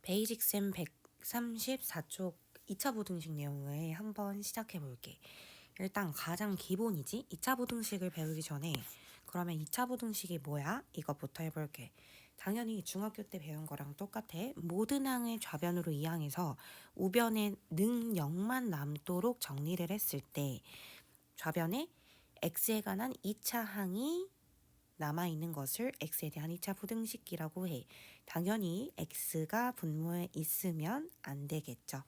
베이직 쌤 134쪽 2차 부등식 내용을 한번 시작해 볼게. 일단 가장 기본이지? 2차 부등식을 배우기 전에 그러면 2차 부등식이 뭐야? 이것부터 해볼게. 당연히 중학교 때 배운 거랑 똑같아. 모든 항을 좌변으로 이항해서 우변에 능 0만 남도록 정리를 했을 때 좌변에 x에 관한 2차 항이 남아있는 것을 x에 대한 2차 부등식이라고 해. 당연히 x가 분모에 있으면 안 되겠죠.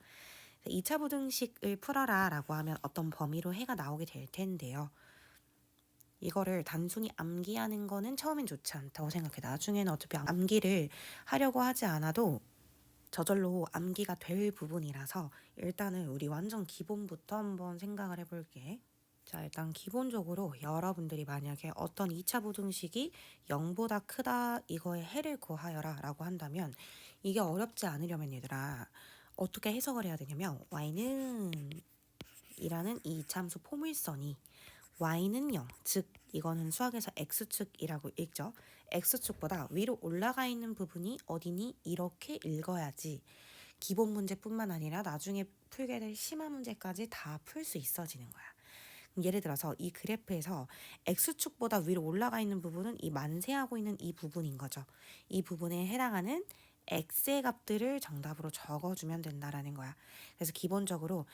2차 부등식을 풀어라 라고 하면 어떤 범위로 해가 나오게 될 텐데요. 이거를 단순히 암기하는 거는 처음엔 좋지 않다고 생각해. 나중에는 어차피 암기를 하려고 하지 않아도 저절로 암기가 될 부분이라서 일단은 우리 완전 기본부터 한번 생각을 해볼게. 자, 일단 기본적으로 여러분들이 만약에 어떤 2차 부등식이 0보다 크다 이거의 해를 구하여라 라고 한다면 이게 어렵지 않으려면 얘들아 어떻게 해석을 해야 되냐면 y는 이라는 이 이차함수 포물선이 y는 0, 즉 이거는 수학에서 x축이라고 읽죠. x축보다 위로 올라가 있는 부분이 어디니? 이렇게 읽어야지 기본 문제뿐만 아니라 나중에 풀게 될 심화 문제까지 다 풀 수 있어지는 거야. 예를 들어서 이 그래프에서 x축보다 위로 올라가 있는 부분은 이 만세하고 있는 이 부분인 거죠. 이 부분에 해당하는 x의 값들을 정답으로 적어주면 된다라는 거야. 그래서 기본적으로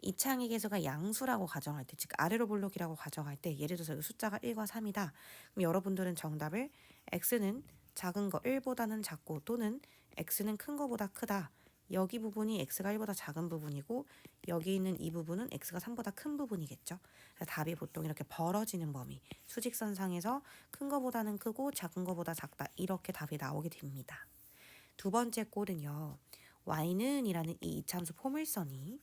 이차항의 계수가 양수라고 가정할 때, 즉 아래로 볼록이라고 가정할 때 예를 들어서 숫자가 1과 3이다. 그럼 여러분들은 정답을 x는 작은 거 1보다는 작고 또는 x는 큰 거보다 크다. 여기 부분이 x가 1보다 작은 부분이고 여기 있는 이 부분은 x가 3보다 큰 부분이겠죠. 답이 보통 이렇게 벌어지는 범위, 수직선상에서 큰 거보다는 크고 작은 거보다 작다 이렇게 답이 나오게 됩니다. 두 번째 꼴은요. y는 이라는 이 이차함수 포물선이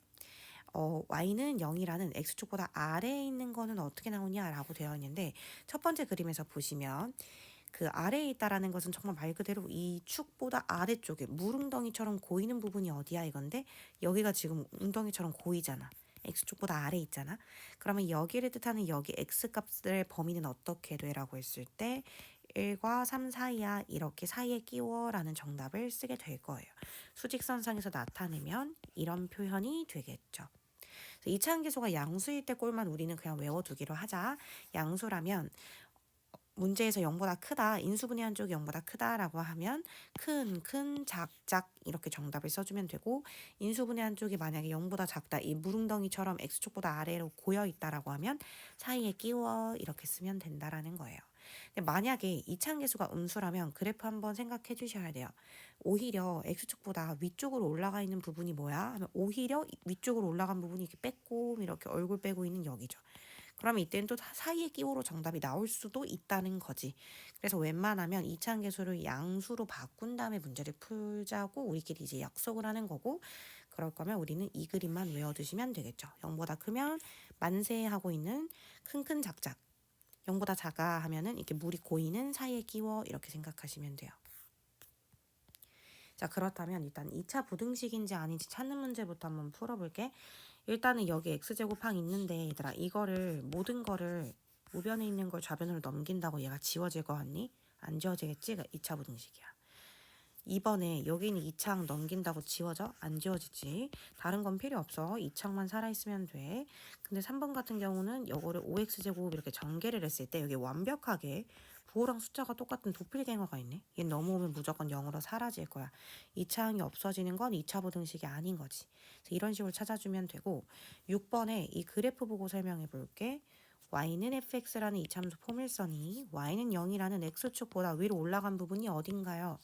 y는 0이라는 x축보다 아래에 있는 거는 어떻게 나오냐라고 되어 있는데 첫 번째 그림에서 보시면 그 아래에 있다라는 것은 정말 말 그대로 이 축보다 아래쪽에 물웅덩이처럼 고이는 부분이 어디야 이건데 여기가 지금 웅덩이처럼 고이잖아. x축보다 아래에 있잖아. 그러면 여기를 뜻하는 여기 x값의 범위는 어떻게 되라고 했을 때 1과 3 사이야 이렇게 사이에 끼워 라는 정답을 쓰게 될 거예요. 수직선상에서 나타내면 이런 표현이 되겠죠. 이차함계수가 양수일 때 꼴만 우리는 그냥 외워두기로 하자. 양수라면 문제에서 0보다 크다, 인수분해 한쪽이 0보다 크다라고 하면 큰, 작 이렇게 정답을 써주면 되고 인수분해 한쪽이 만약에 0보다 작다, 이 물웅덩이처럼 x축보다 아래로 고여있다라고 하면 사이에 끼워 이렇게 쓰면 된다라는 거예요. 근데 만약에 이차함계수가 음수라면 그래프 한번 생각해 주셔야 돼요. 오히려 x축보다 위쪽으로 올라가 있는 부분이 뭐야? 하면 오히려 위쪽으로 올라간 부분이 이렇게 빼꼼 이렇게 얼굴 빼고 있는 여기죠. 그러면 이때는 또 사이에 끼워로 정답이 나올 수도 있다는 거지. 그래서 웬만하면 이차함계수를 양수로 바꾼 다음에 문제를 풀자고 우리끼리 이제 약속을 하는 거고 그럴 거면 우리는 이 그림만 외워두시면 되겠죠. 0보다 크면 만세하고 있는 큰 작작 0보다 작아 하면은 이렇게 물이 고이는 사이에 끼워 이렇게 생각하시면 돼요. 자, 그렇다면 일단 2차 부등식인지 아닌지 찾는 문제부터 한번 풀어볼게. 일단은 여기 x제곱항 있는데 얘들아 이거를 모든 거를 우변에 있는 걸 좌변으로 넘긴다고 얘가 지워질 거 같니? 안 지워지겠지? 2차 부등식이야. 이번에 여기는 2창 넘긴다고 지워져? 안 지워지지. 다른 건 필요 없어. 2창만 살아있으면 돼. 근데 3번 같은 경우는 요거를 5x제곱 이렇게 전개를 했을 때 여기 완벽하게 부호랑 숫자가 똑같은 도플갱어가 있네. 얘 넘어오면 무조건 0으로 사라질 거야. 2창이 없어지는 건 2차 부등식이 아닌 거지. 그래서 이런 식으로 찾아주면 되고 6번에 이 그래프 보고 설명해 볼게. y는 fx라는 이차함수 포물선이 y는 0이라는 x축보다 위로 올라간 부분이 어딘가요?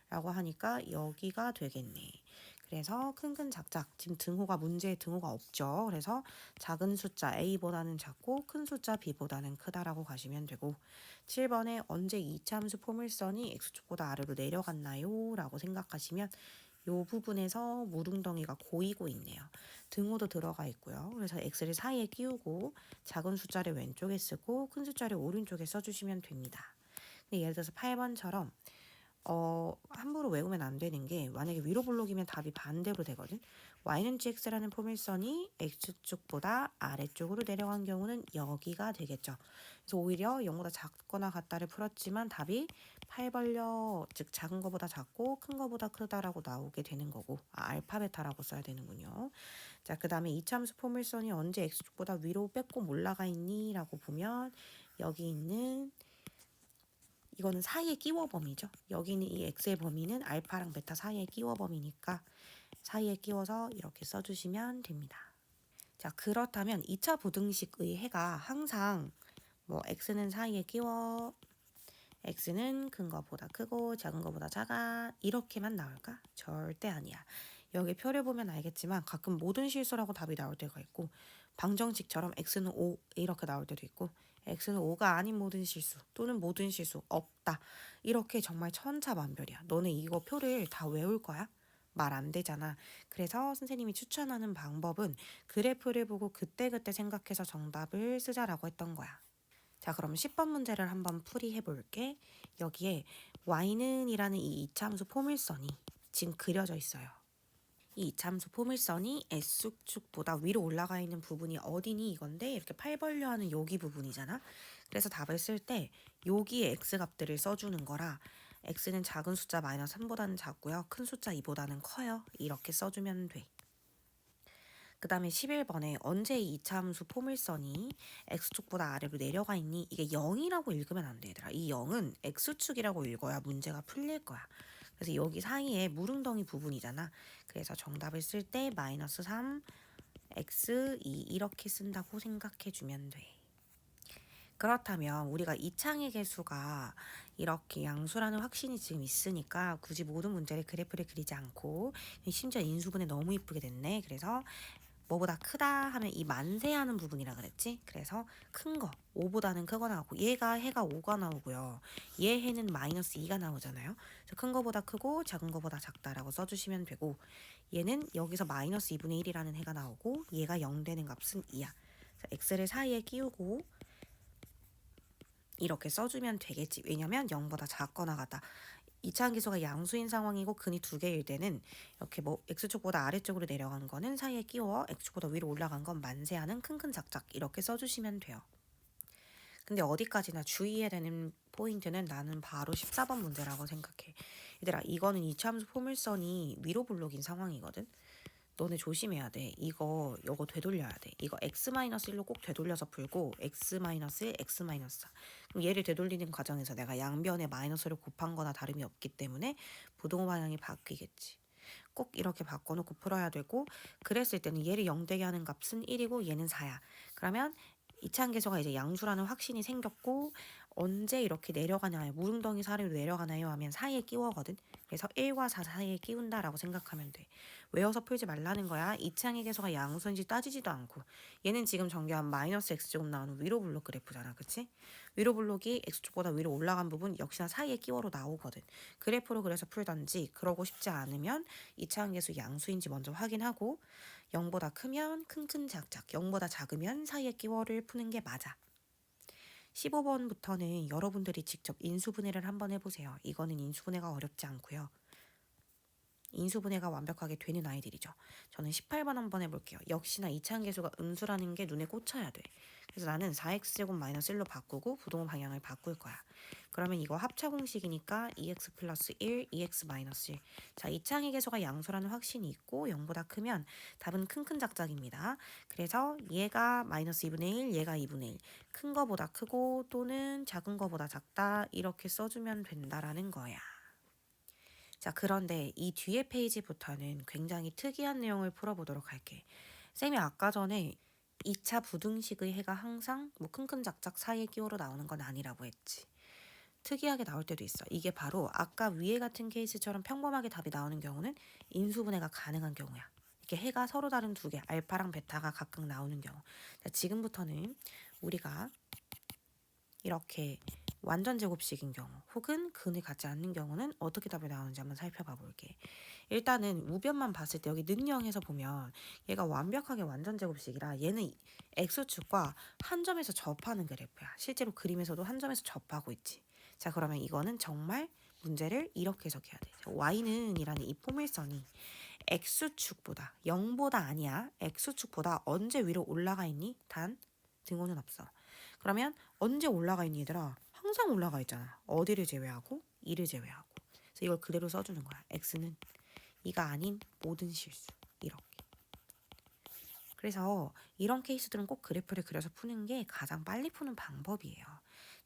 라고 하니까 여기가 되겠네. 그래서 큰 작작 지금 등호가 문제에 등호가 없죠. 그래서 작은 숫자 A보다는 작고 큰 숫자 B보다는 크다라고 가시면 되고 7번에 언제 이차함수 포물선이 x축보다 아래로 내려갔나요? 라고 생각하시면 요 부분에서 물웅덩이가 고이고 있네요. 등호도 들어가 있고요. 그래서 x를 사이에 끼우고 작은 숫자를 왼쪽에 쓰고 큰 숫자를 오른쪽에 써주시면 됩니다. 근데 예를 들어서 8번처럼 함부로 외우면 안 되는 게 만약에 위로 블록이면 답이 반대로 되거든. y는 gx라는 포물선이 x축보다 아래쪽으로 내려간 경우는 여기가 되겠죠. 그래서 오히려 0보다 작거나 같다를 풀었지만 답이 8 벌려, 즉 작은 거보다 작고 큰 거보다 크다라고 나오게 되는 거고, 알파 베타라고 써야 되는군요. 자, 그 다음에 이차함수 포물선이 언제 x축보다 위로 빼꼼 올라가 있니? 라고 보면 여기 있는 이거는 사이에 끼워 범위죠. 여기는 이 x의 범위는 알파랑 베타 사이에 끼워 범위니까 사이에 끼워서 이렇게 써주시면 됩니다. 자, 그렇다면 2차 부등식의 해가 항상 뭐 x는 사이에 끼워, x는 큰 거보다 크고 작은 거보다 작아 이렇게만 나올까? 절대 아니야. 여기 표를 보면 알겠지만 가끔 모든 실수라고 답이 나올 때가 있고 방정식처럼 x는 5 이렇게 나올 때도 있고 x는 5가 아닌 모든 실수 또는 모든 실수 없다. 이렇게 정말 천차만별이야. 너네 이거 표를 다 외울 거야? 말 안 되잖아. 그래서 선생님이 추천하는 방법은 그래프를 보고 그때그때 생각해서 정답을 쓰자라고 했던 거야. 자, 그럼 10번 문제를 한번 풀이해 볼게. 여기에 y는 이라는 이 이차함수 포물선이 지금 그려져 있어요. 이 이차함수 포물선이 S축보다 위로 올라가 있는 부분이 어디니 이건데 이렇게 팔 벌려 하는 여기 부분이잖아. 그래서 답을 쓸 때 여기에 x값들을 써주는 거라 x는 작은 숫자 마이너스 3보다는 작고요. 큰 숫자 2보다는 커요. 이렇게 써주면 돼. 그 다음에 11번에 언제 이 이차함수 포물선이 x축보다 아래로 내려가 있니? 이게 0이라고 읽으면 안 돼, 얘들아. 이 0은 x축이라고 읽어야 문제가 풀릴 거야. 그래서 여기 사이에 무릉덩이 부분이잖아. 그래서 정답을 쓸 때 마이너스 3, x 2 이렇게 쓴다고 생각해 주면 돼. 그렇다면 우리가 이창의 개수가 이렇게 양수라는 확신이 지금 있으니까 굳이 모든 문제를 그래프를 그리지 않고 심지어 인수분해 너무 이쁘게 됐네. 그래서 뭐보다 크다 하면 이 만세하는 부분이라 그랬지? 그래서 큰 거, 5보다는 크거 나오고 얘가 해가 5가 나오고요. 얘 해는 마이너스 2가 나오잖아요. 큰 거보다 크고 작은 거보다 작다라고 써주시면 되고 얘는 여기서 마이너스 2분의 1이라는 해가 나오고 얘가 0 되는 값은 2야. x를 사이에 끼우고 이렇게 써주면 되겠지. 왜냐면 0보다 작거나 같다. 이차함기수가 양수인 상황이고 근이 두 개일 때는 이렇게 뭐 x축보다 아래쪽으로 내려간 거는 사이에 끼워 x축보다 위로 올라간 건 만세하는 큰큰 작작 이렇게 써주시면 돼요. 근데 어디까지나 주의해야 되는 포인트는 나는 바로 14번 문제라고 생각해. 얘들아 이거는 이차함수 포물선이 위로 블록인 상황이거든. 너네 조심해야 돼. 요거 되돌려야 돼. 이거 x-1로 꼭 되돌려서 풀고 x-1, x-4. 그럼 얘를 되돌리는 과정에서 내가 양변에 마이너스를 곱한 거나 다름이 없기 때문에 부동호 방향이 바뀌겠지. 꼭 이렇게 바꿔놓고 풀어야 되고 그랬을 때는 얘를 0 되게 하는 값은 1이고 얘는 4야. 그러면 이차함계수가 이제 양수라는 확신이 생겼고 언제 이렇게 내려가나요? 무릉덩이 사이로 내려가나요? 하면 사이에 끼워거든. 그래서 1과 4 사이에 끼운다라고 생각하면 돼. 외워서 풀지 말라는 거야. 이차함의 계수가 양수인지 따지지도 않고 얘는 지금 정교한 마이너스 x제곱 나오는 위로 블록 그래프잖아. 그치? 위로 블록이 x축보다 위로 올라간 부분 역시나 사이에 끼워로 나오거든. 그래프로 그래서 풀던지 그러고 싶지 않으면 이차함 계수 양수인지 먼저 확인하고 0보다 크면 큰큰 작작 0보다 작으면 사이에 끼워를 푸는 게 맞아. 15번부터는 여러분들이 직접 인수분해를 한번 해보세요. 이거는 인수분해가 어렵지 않고요. 인수분해가 완벽하게 되는 아이들이죠. 저는 18번 한번 해볼게요. 역시나 이차함계수가 음수라는 게 눈에 꽂혀야 돼. 그래서 나는 4x제곱 마이너스 1로 바꾸고 부동호 방향을 바꿀 거야. 그러면 이거 합차 공식이니까 2x 플러스 1, 2x 마이너스 1. 자, 이차함의 계수가 양수라는 확신이 있고 0보다 크면 답은 큰큰 작작입니다. 그래서 얘가 마이너스 2분의 1, 얘가 2분의 1. 큰 거보다 크고 또는 작은 거보다 작다 이렇게 써주면 된다라는 거야. 자, 그런데 이 뒤에 페이지부터는 굉장히 특이한 내용을 풀어보도록 할게. 쌤이 아까 전에 2차 부등식의 해가 항상 뭐 큰큰 작작 사이에 끼워로 나오는 건 아니라고 했지. 특이하게 나올 때도 있어. 이게 바로 아까 위에 같은 케이스처럼 평범하게 답이 나오는 경우는 인수분해가 가능한 경우야. 이렇게 해가 서로 다른 두 개, 알파랑 베타가 각각 나오는 경우. 자, 지금부터는 우리가 이렇게 완전 제곱식인 경우 혹은 근을 갖지 않는 경우는 어떻게 답이 나오는지 한번 살펴봐 볼게. 일단은 우변만 봤을 때 여기 능형에서 보면 얘가 완벽하게 완전 제곱식이라 얘는 x축과 한 점에서 접하는 그래프야. 실제로 그림에서도 한 점에서 접하고 있지. 자, 그러면 이거는 정말 문제를 이렇게 해석해야 돼. y는 이라는 이 포물선이 x축보다 0보다 아니야. x축보다 언제 위로 올라가 있니? 단 등호는 없어. 그러면 언제 올라가 있니 얘들아? 항상 올라가 있잖아. 어디를 제외하고? 2를 제외하고. 그래서 이걸 그대로 써주는 거야. x는 2가 아닌 모든 실수. 이렇게. 그래서 이런 케이스들은 꼭 그래프를 그려서 푸는 게 가장 빨리 푸는 방법이에요.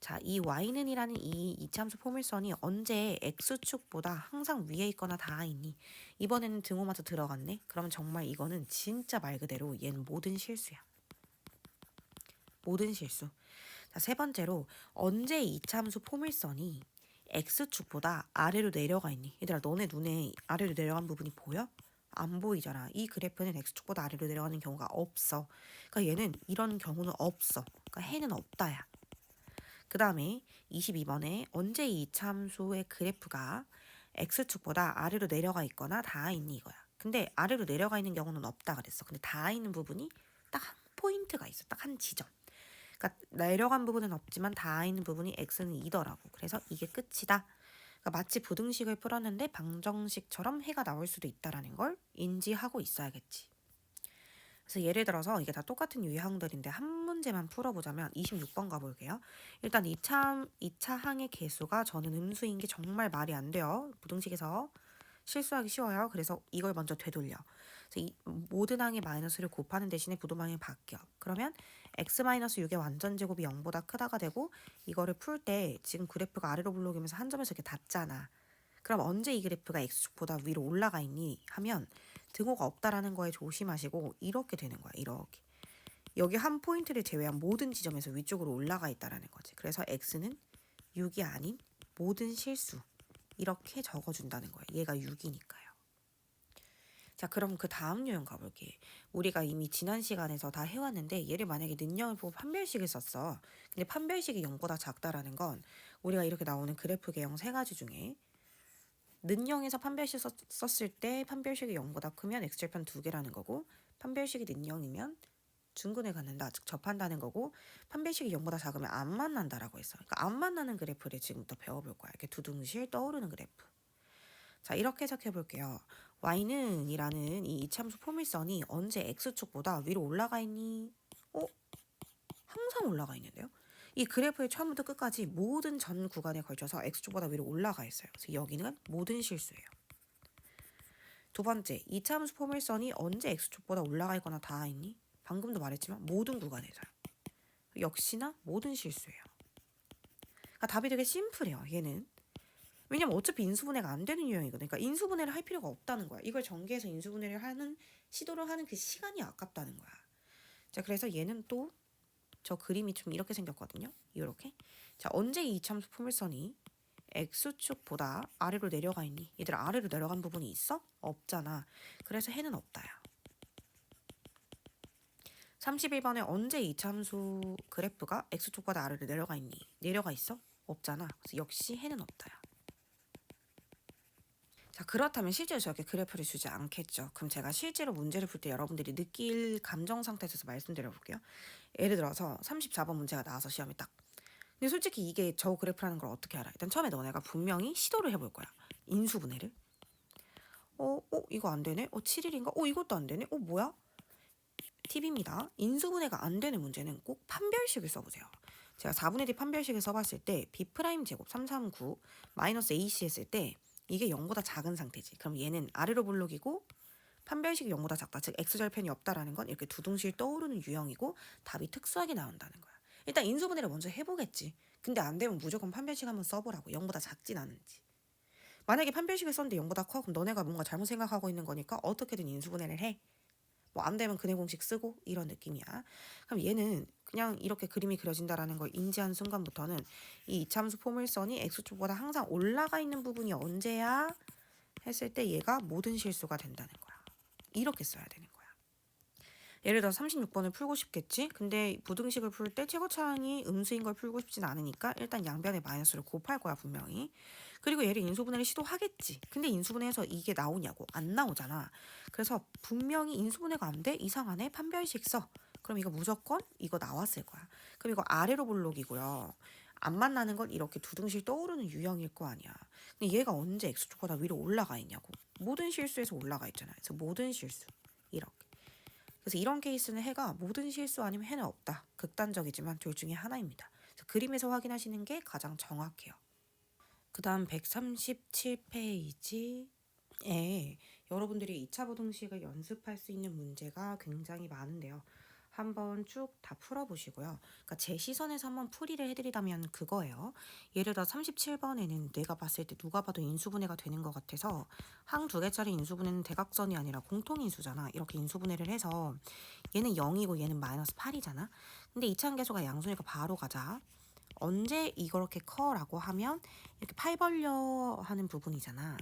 자, 이 y는 이라는 이 이차함수 포물선이 언제 x축보다 항상 위에 있거나 닿아 있니? 이번에는 등호마저 들어갔네? 그러면 정말 이거는 진짜 말 그대로 얘는 모든 실수야. 모든 실수. 자, 세 번째로 언제 이차함수 포물선이 x축보다 아래로 내려가 있니? 얘들아, 너네 눈에 아래로 내려간 부분이 보여? 안 보이잖아. 이 그래프는 x축보다 아래로 내려가는 경우가 없어. 그러니까 얘는 이런 경우는 없어. 그러니까 해는 없다야. 그 다음에 22번에 언제 이 이차함수의 그래프가 x축보다 아래로 내려가 있거나 닿아 있니 이거야. 근데 아래로 내려가 있는 경우는 없다 그랬어. 근데 닿아 있는 부분이 딱 한 포인트가 있어. 딱 한 지점. 그러니까 내려간 부분은 없지만 닿아 있는 부분이 x는 2더라고. 그래서 이게 끝이다. 그러니까 마치 부등식을 풀었는데 방정식처럼 해가 나올 수도 있다라는 걸 인지하고 있어야겠지. 그래서 예를 들어서 이게 다 똑같은 유형들인데 한 문제만 풀어보자면 26번 가볼게요. 일단 2차 항의 개수가 저는 음수인 게 정말 말이 안 돼요. 부등식에서 실수하기 쉬워요. 그래서 이걸 먼저 되돌려. 그래서 이 모든 항의 마이너스를 곱하는 대신에 부동항이 바뀌어. 그러면 x-6의 완전제곱이 0보다 크다가 되고 이거를 풀 때 지금 그래프가 아래로 블록이면서 한 점에서 이렇게 닿잖아. 그럼 언제 이 그래프가 x축보다 위로 올라가 있니? 하면 등호가 없다라는 거에 조심하시고 이렇게 되는 거야. 이렇게. 여기 한 포인트를 제외한 모든 지점에서 위쪽으로 올라가 있다라는 거지. 그래서 x는 6이 아닌 모든 실수. 이렇게 적어준다는 거예요. 얘가 6이니까요. 자, 그럼 그 다음 유형 가볼게. 우리가 이미 지난 시간에서 다 해왔는데 얘를 만약에 는영을 보고 판별식을 썼어. 근데 판별식이 0보다 작다라는 건 우리가 이렇게 나오는 그래프 개형 세 가지 중에 는영에서 판별식 썼을 때 판별식이 0보다 크면 x절편 2개라는 거고 판별식이 는영이면 중근을 갖는다, 즉 접한다는 거고 판별식이 0보다 작으면 안 만난다라고 했어. 그러니까 안 만나는 그래프를 지금부터 배워볼 거야. 이렇게 두둥실 떠오르는 그래프. 자, 이렇게 해석해 볼게요. y는 이라는 이 이차함수 포물선이 언제 x축보다 위로 올라가 있니? 항상 올라가 있는데요. 이 그래프의 처음부터 끝까지 모든 전 구간에 걸쳐서 x축보다 위로 올라가 있어요. 그래서 여기는 모든 실수예요. 두 번째, 이차함수 포물선이 언제 x축보다 올라가 있거나 닿아 있니? 방금도 말했지만 모든 구간에서요. 역시나 모든 실수예요. 그러니까 답이 되게 심플해요. 얘는. 왜냐면 어차피 인수분해가 안 되는 유형이거든. 그러니까 인수분해를 할 필요가 없다는 거야. 이걸 전개해서 인수분해를 하는 시도를 하는 그 시간이 아깝다는 거야. 자, 그래서 얘는 또 저 그림이 좀 이렇게 생겼거든요. 이렇게. 자, 언제 이 이차함수 포물선이 x축보다 아래로 내려가 있니? 얘들아, 아래로 내려간 부분이 있어? 없잖아. 그래서 해는 없다야. 31번에 언제 이차함수 그래프가 x축보다 아래로 내려가 있니? 내려가 있어? 없잖아. 그래서 역시 해는 없다야. 자, 그렇다면 실제로 저렇게 그래프를 주지 않겠죠. 그럼 제가 실제로 문제를 풀 때 여러분들이 느낄 감정 상태에서 말씀드려 볼게요. 예를 들어서 34번 문제가 나와서 시험에 딱. 근데 솔직히 이게 저 그래프라는 걸 어떻게 알아? 일단 처음에 너네가 분명히 시도를 해볼 거야. 인수분해를. 이거 안 되네? 7일인가? 이것도 안 되네? 뭐야? 팁입니다. 인수분해가 안 되는 문제는 꼭 판별식을 써보세요. 제가 4분의 D 판별식을 써봤을 때 B' 제곱 339 마이너스 AC 했을 때 이게 0보다 작은 상태지. 그럼 얘는 아래로 블록이고 판별식이 0보다 작다. 즉 x절편이 없다라는 건 이렇게 두둥실 떠오르는 유형이고 답이 특수하게 나온다는 거야. 일단 인수분해를 먼저 해보겠지. 근데 안 되면 무조건 판별식 한번 써보라고. 0보다 작진 않은지. 만약에 판별식을 썼는데 0보다 커? 그럼 너네가 뭔가 잘못 생각하고 있는 거니까 어떻게든 인수분해를 해. 뭐 안 되면 근해 공식 쓰고 이런 느낌이야. 그럼 얘는 그냥 이렇게 그림이 그려진다라는 걸 인지한 순간부터는 이 이차함수 포물선이 x축보다 항상 올라가 있는 부분이 언제야? 했을 때 얘가 모든 실수가 된다는 거야. 이렇게 써야 되는 거야. 예를 들어 36번을 풀고 싶겠지? 근데 부등식을 풀 때 최고차항이 음수인 걸 풀고 싶진 않으니까 일단 양변의 마이너스를 곱할 거야 분명히. 그리고 얘를 인수분해를 시도하겠지. 근데 인수분해에서 이게 나오냐고. 안 나오잖아. 그래서 분명히 인수분해가 안 돼? 이상하네? 판별식 써. 그럼 이거 무조건 이거 나왔을 거야. 그럼 이거 아래로 블록이고요. 안 만나는 건 이렇게 두둥실 떠오르는 유형일 거 아니야. 근데 얘가 언제 x축보다 위로 올라가 있냐고. 모든 실수에서 올라가 있잖아. 그래서 모든 실수 이렇게. 그래서 이런 케이스는 해가 모든 실수 아니면 해는 없다. 극단적이지만 둘 중에 하나입니다. 그래서 그림에서 확인하시는 게 가장 정확해요. 그 다음 137페이지에 여러분들이 2차 부등식을 연습할 수 있는 문제가 굉장히 많은데요. 한번 쭉 다 풀어보시고요. 그러니까 제 시선에서 한번 풀이를 해드리자면 그거예요. 예를 들어 37번에는 내가 봤을 때 누가 봐도 인수분해가 되는 것 같아서 항 2개짜리 인수분해는 대각선이 아니라 공통인수잖아. 이렇게 인수분해를 해서 얘는 0이고 얘는 마이너스 8이잖아. 근데 이차함계수가 양수니까 바로 가자. 언제 이렇게 커라고 하면 이렇게 팔 벌려 하는 부분이잖아.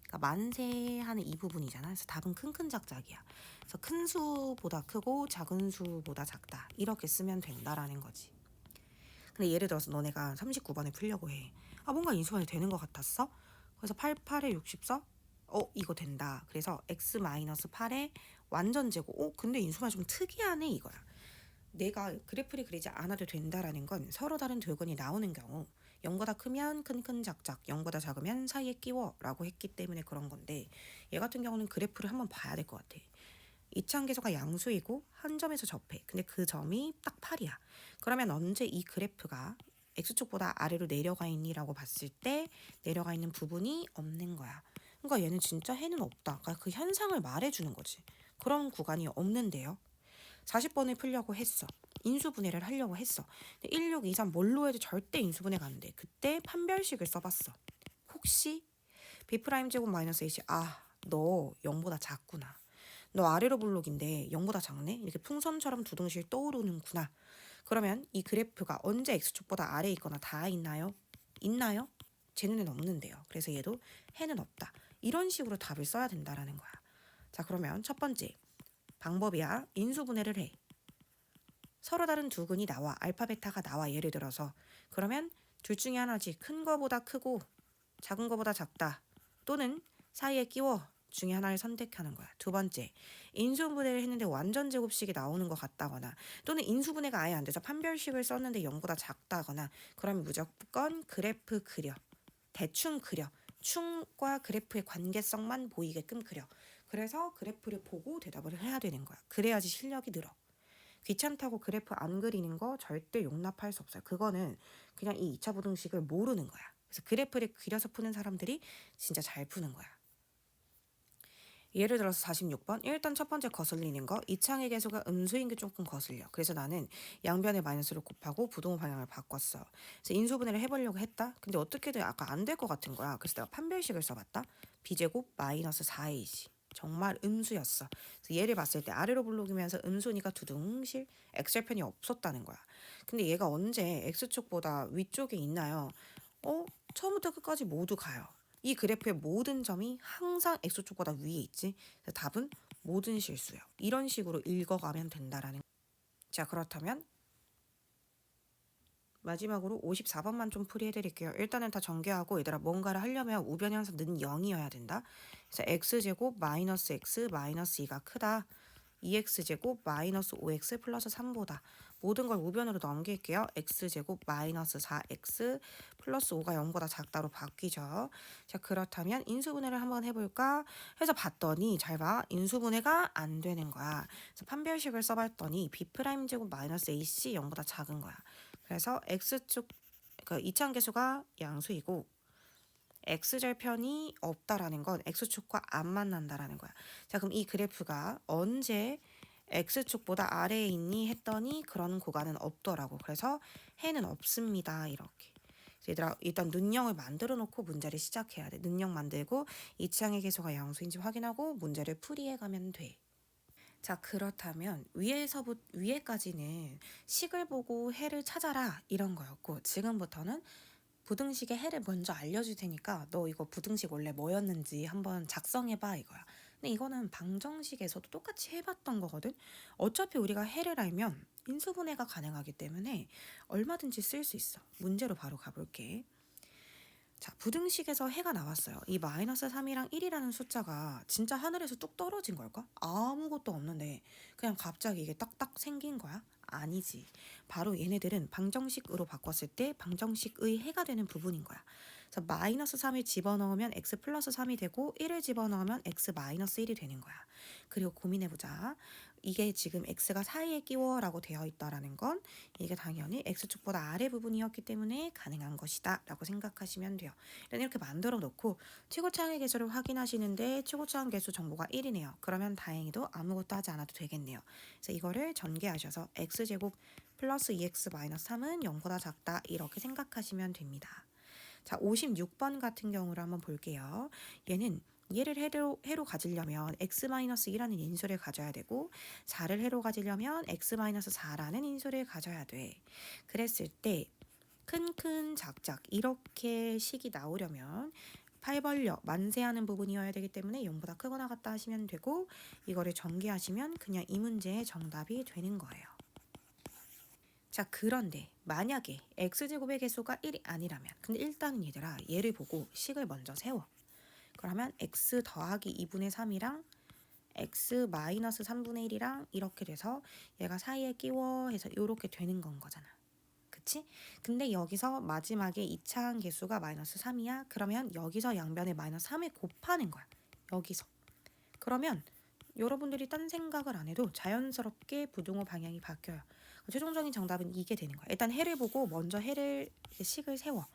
그러니까 만세하는 이 부분이잖아. 그래서 답은 큰큰 작작이야. 그래서 큰 수보다 크고 작은 수보다 작다. 이렇게 쓰면 된다라는 거지. 근데 예를 들어서 너네가 39번에 풀려고 해. 아 뭔가 인수분해 되는 것 같았어? 그래서 88에 64? 이거 된다. 그래서 x-8의 완전 제곱. 근데 인수분해 좀 특이하네 이거야. 내가 그래프를 그리지 않아도 된다라는 건 서로 다른 두근이 나오는 경우 0보다 크면 큰큰 작작 0보다 작으면 사이에 끼워 라고 했기 때문에 그런 건데 얘 같은 경우는 그래프를 한번 봐야 될 것 같아. 이차함계수가 양수이고 한 점에서 접해. 근데 그 점이 딱 8이야. 그러면 언제 이 그래프가 x축보다 아래로 내려가 있니라고 봤을 때 내려가 있는 부분이 없는 거야. 그러니까 얘는 진짜 해는 없다. 그러니까 그 현상을 말해주는 거지. 그런 구간이 없는데요. 40번을 풀려고 했어. 인수분해를 하려고 했어. 근데 1, 6, 2, 3 뭘로 해도 절대 인수분해가 안 돼. 그때 판별식을 써봤어. 혹시 B' 제곱 마이너스 A씨 너 0보다 작구나. 너 아래로 블록인데 0보다 작네? 이렇게 풍선처럼 두둥실 떠오르는구나. 그러면 이 그래프가 언제 x축보다 아래에 있거나 닿아 있나요? 있나요? 제 눈에는 없는데요. 그래서 얘도 해는 없다. 이런 식으로 답을 써야 된다라는 거야. 자, 그러면 첫 번째 방법이야. 인수분해를 해. 서로 다른 두근이 나와. 알파, 베타가 나와. 예를 들어서. 그러면 둘 중에 하나지. 큰 거보다 크고 작은 거보다 작다. 또는 사이에 끼워 중에 하나를 선택하는 거야. 두 번째, 인수분해를 했는데 완전 제곱식이 나오는 것 같다거나 또는 인수분해가 아예 안 돼서 판별식을 썼는데 0보다 작다거나 그러면 무조건 그래프 그려. 대충 그려. 충과 그래프의 관계성만 보이게끔 그려. 그래서 그래프를 보고 대답을 해야 되는 거야. 그래야지 실력이 늘어. 귀찮다고 그래프 안 그리는 거 절대 용납할 수 없어요. 그거는 그냥 이 2차 부등식을 모르는 거야. 그래서 그래프를 그려서 푸는 사람들이 진짜 잘 푸는 거야. 예를 들어서 46번 일단 첫 번째 거슬리는 거 이창의 계수가 음수인 게 조금 거슬려. 그래서 나는 양변의 마이너스를 곱하고 부동호 방향을 바꿨어. 그래서 인수분해를 해보려고 했다. 근데 어떻게든 아까 안 될 것 같은 거야. 그래서 내가 판별식을 써봤다. b제곱 마이너스 4ac 정말 음수였어. 그래서 얘를 봤을 때 아래로 블록이면서 음수니까 두둥실 x절편이 없었다는 거야. 근데 얘가 언제 x축보다 위쪽에 있나요? 처음부터 끝까지 모두 가요. 이 그래프의 모든 점이 항상 x축보다 위에 있지. 답은 모든 실수예요. 이런 식으로 읽어가면 된다라는. 자, 그렇다면 마지막으로 54번만 좀 풀이해드릴게요. 일단은 다 전개하고 얘들아 뭔가를 하려면 우변 항상 는 0이어야 된다. 그래서 x제곱 마이너스 x 마이너스 2가 크다. 2x제곱 마이너스 5x 플러스 3보다 모든 걸 우변으로 넘길게요. x제곱 마이너스 4x 플러스 5가 0보다 작다로 바뀌죠. 자, 그렇다면 인수분해를 한번 해볼까? 해서 봤더니 잘 봐. 인수분해가 안 되는 거야. 그래서 판별식을 써봤더니 b'제곱 마이너스 ac 0보다 작은 거야. 그래서 x축 그 이차함계수가 양수이고 x절편이 없다라는 건 x축과 안 만난다라는 거야. 자, 그럼 이 그래프가 언제 x축보다 아래에 있니 했더니 그런 구간은 없더라고. 그래서 해는 없습니다. 이렇게. 얘들아 일단 능형을 만들어 놓고 문제를 시작해야 돼. 능형 만들고 이차항의 계수가 양수인지 확인하고 문제를 풀이해 가면 돼. 자, 그렇다면 위에까지는 식을 보고 해를 찾아라 이런 거였고 지금부터는 부등식의 해를 먼저 알려줄 테니까 너 이거 부등식 원래 뭐였는지 한번 작성해봐 이거야. 근데 이거는 방정식에서도 똑같이 해봤던 거거든. 어차피 우리가 해를 알면 인수분해가 가능하기 때문에 얼마든지 쓸 수 있어. 문제로 바로 가볼게. 자, 부등식에서 해가 나왔어요. 이 마이너스 3이랑 1이라는 숫자가 진짜 하늘에서 뚝 떨어진 걸까? 아무것도 없는데 그냥 갑자기 이게 딱딱 생긴 거야? 아니지. 바로 얘네들은 방정식으로 바꿨을 때 방정식의 해가 되는 부분인 거야. 그래서 마이너스 3을 집어넣으면 x 플러스 3이 되고 1을 집어넣으면 x 마이너스 1이 되는 거야. 그리고 고민해보자. 이게 지금 x가 사이에 끼워 라고 되어 있다라는 건 이게 당연히 x축보다 아래 부분이었기 때문에 가능한 것이다 라고 생각하시면 돼요. 일단 이렇게 만들어 놓고 최고차항의 개수를 확인하시는데 최고차항 개수 정보가 1이네요. 그러면 다행히도 아무것도 하지 않아도 되겠네요. 그래서 이거를 전개하셔서 x제곱 플러스 2x 마이너스 3은 0보다 작다 이렇게 생각하시면 됩니다. 자, 56번 같은 경우를 한번 볼게요. 얘를 해로 가지려면 x-1라는 인수를 가져야 되고 4를 해로 가지려면 x-4라는 인수를 가져야 돼. 그랬을 때 큰 작작 이렇게 식이 나오려면 팔 벌려 만세하는 부분이어야 되기 때문에 0보다 크거나 같다 하시면 되고 이거를 전개하시면 그냥 이 문제의 정답이 되는 거예요. 자, 그런데 만약에 x제곱의 개수가 1이 아니라면 근데 일단은 얘들아 얘를 보고 식을 먼저 세워. 그러면 x 더하기 2분의 3이랑 x 마이너스 3분의 1이랑 이렇게 돼서 얘가 사이에 끼워 해서 이렇게 되는 건 거잖아. 그치? 근데 여기서 마지막에 2차항 개수가 마이너스 3이야. 그러면 여기서 양변에 마이너스 3을 곱하는 거야. 여기서. 그러면 여러분들이 딴 생각을 안 해도 자연스럽게 부등호 방향이 바뀌어요. 최종적인 정답은 이게 되는 거야. 일단 해를 보고 먼저 해를 식을 세워.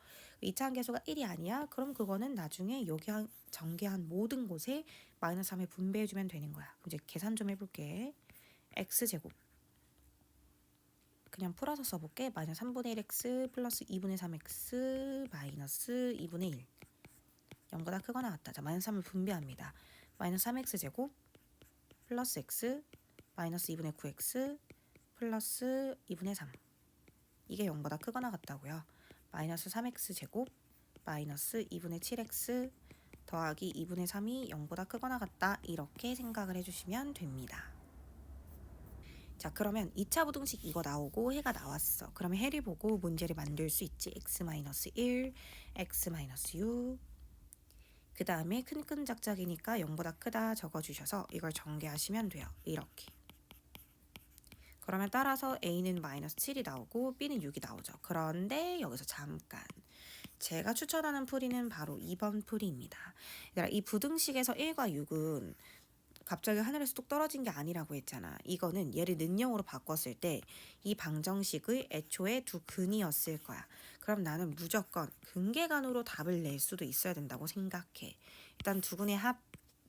2차항 개수가 1이 아니야? 그럼 그거는 나중에 여기 전개한 모든 곳에 마이너스 3을 분배해주면 되는 거야. 이제 계산 좀 해볼게. x제곱. 그냥 풀어서 써볼게. 마이너스 3분의 1x 플러스 2분의 3x 마이너스 2분의 1. 0보다 크거나 같다. 자, 마이너스 3을 분배합니다. 마이너스 3x제곱 플러스 x 마이너스 2분의 9x 플러스 2분의 3. 이게 0보다 크거나 같다고요. 마이너스 3x제곱 마이너스 2분의 7x 더하기 2분의 3이 0보다 크거나 같다. 이렇게 생각을 해주시면 됩니다. 자, 그러면 2차 부등식 이거 나오고 해가 나왔어. 그러면 해를 보고 문제를 만들 수 있지. x-1, x-6. 그 다음에 큰 작작이니까 0보다 크다 적어주셔서 이걸 전개하시면 돼요. 이렇게. 그러면 따라서 A는 마이너스 7이 나오고 B는 6이 나오죠. 그런데 여기서 잠깐. 제가 추천하는 풀이는 바로 2번 풀이입니다. 얘들아, 이 부등식에서 1과 6은 갑자기 하늘에서 뚝 떨어진 게 아니라고 했잖아. 이거는 얘를 는영으로 바꿨을 때 이 방정식의 애초에 두 근이었을 거야. 그럼 나는 무조건 근계간으로 답을 낼 수도 있어야 된다고 생각해. 일단 두근의 합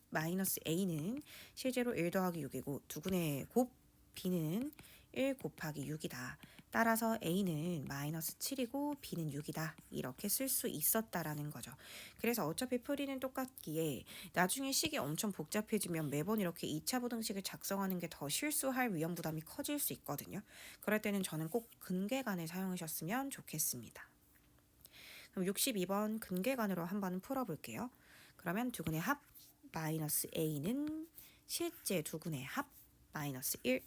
마이너스 A는 실제로 1 더하기 6이고 두근의 곱 B는 1 곱하기 6이다. 따라서 A는 마이너스 7이고 B는 6이다. 이렇게 쓸 수 있었다라는 거죠. 그래서 어차피 풀이는 똑같기에 나중에 식이 엄청 복잡해지면 매번 이렇게 2차 부등식을 작성하는 게 더 실수할 위험 부담이 커질 수 있거든요. 그럴 때는 저는 꼭 근계간을 사용하셨으면 좋겠습니다. 그럼 62번 근계간으로 한번 풀어볼게요. 그러면 두근의 합 마이너스 A는 실제 두근의 합 마이너스 1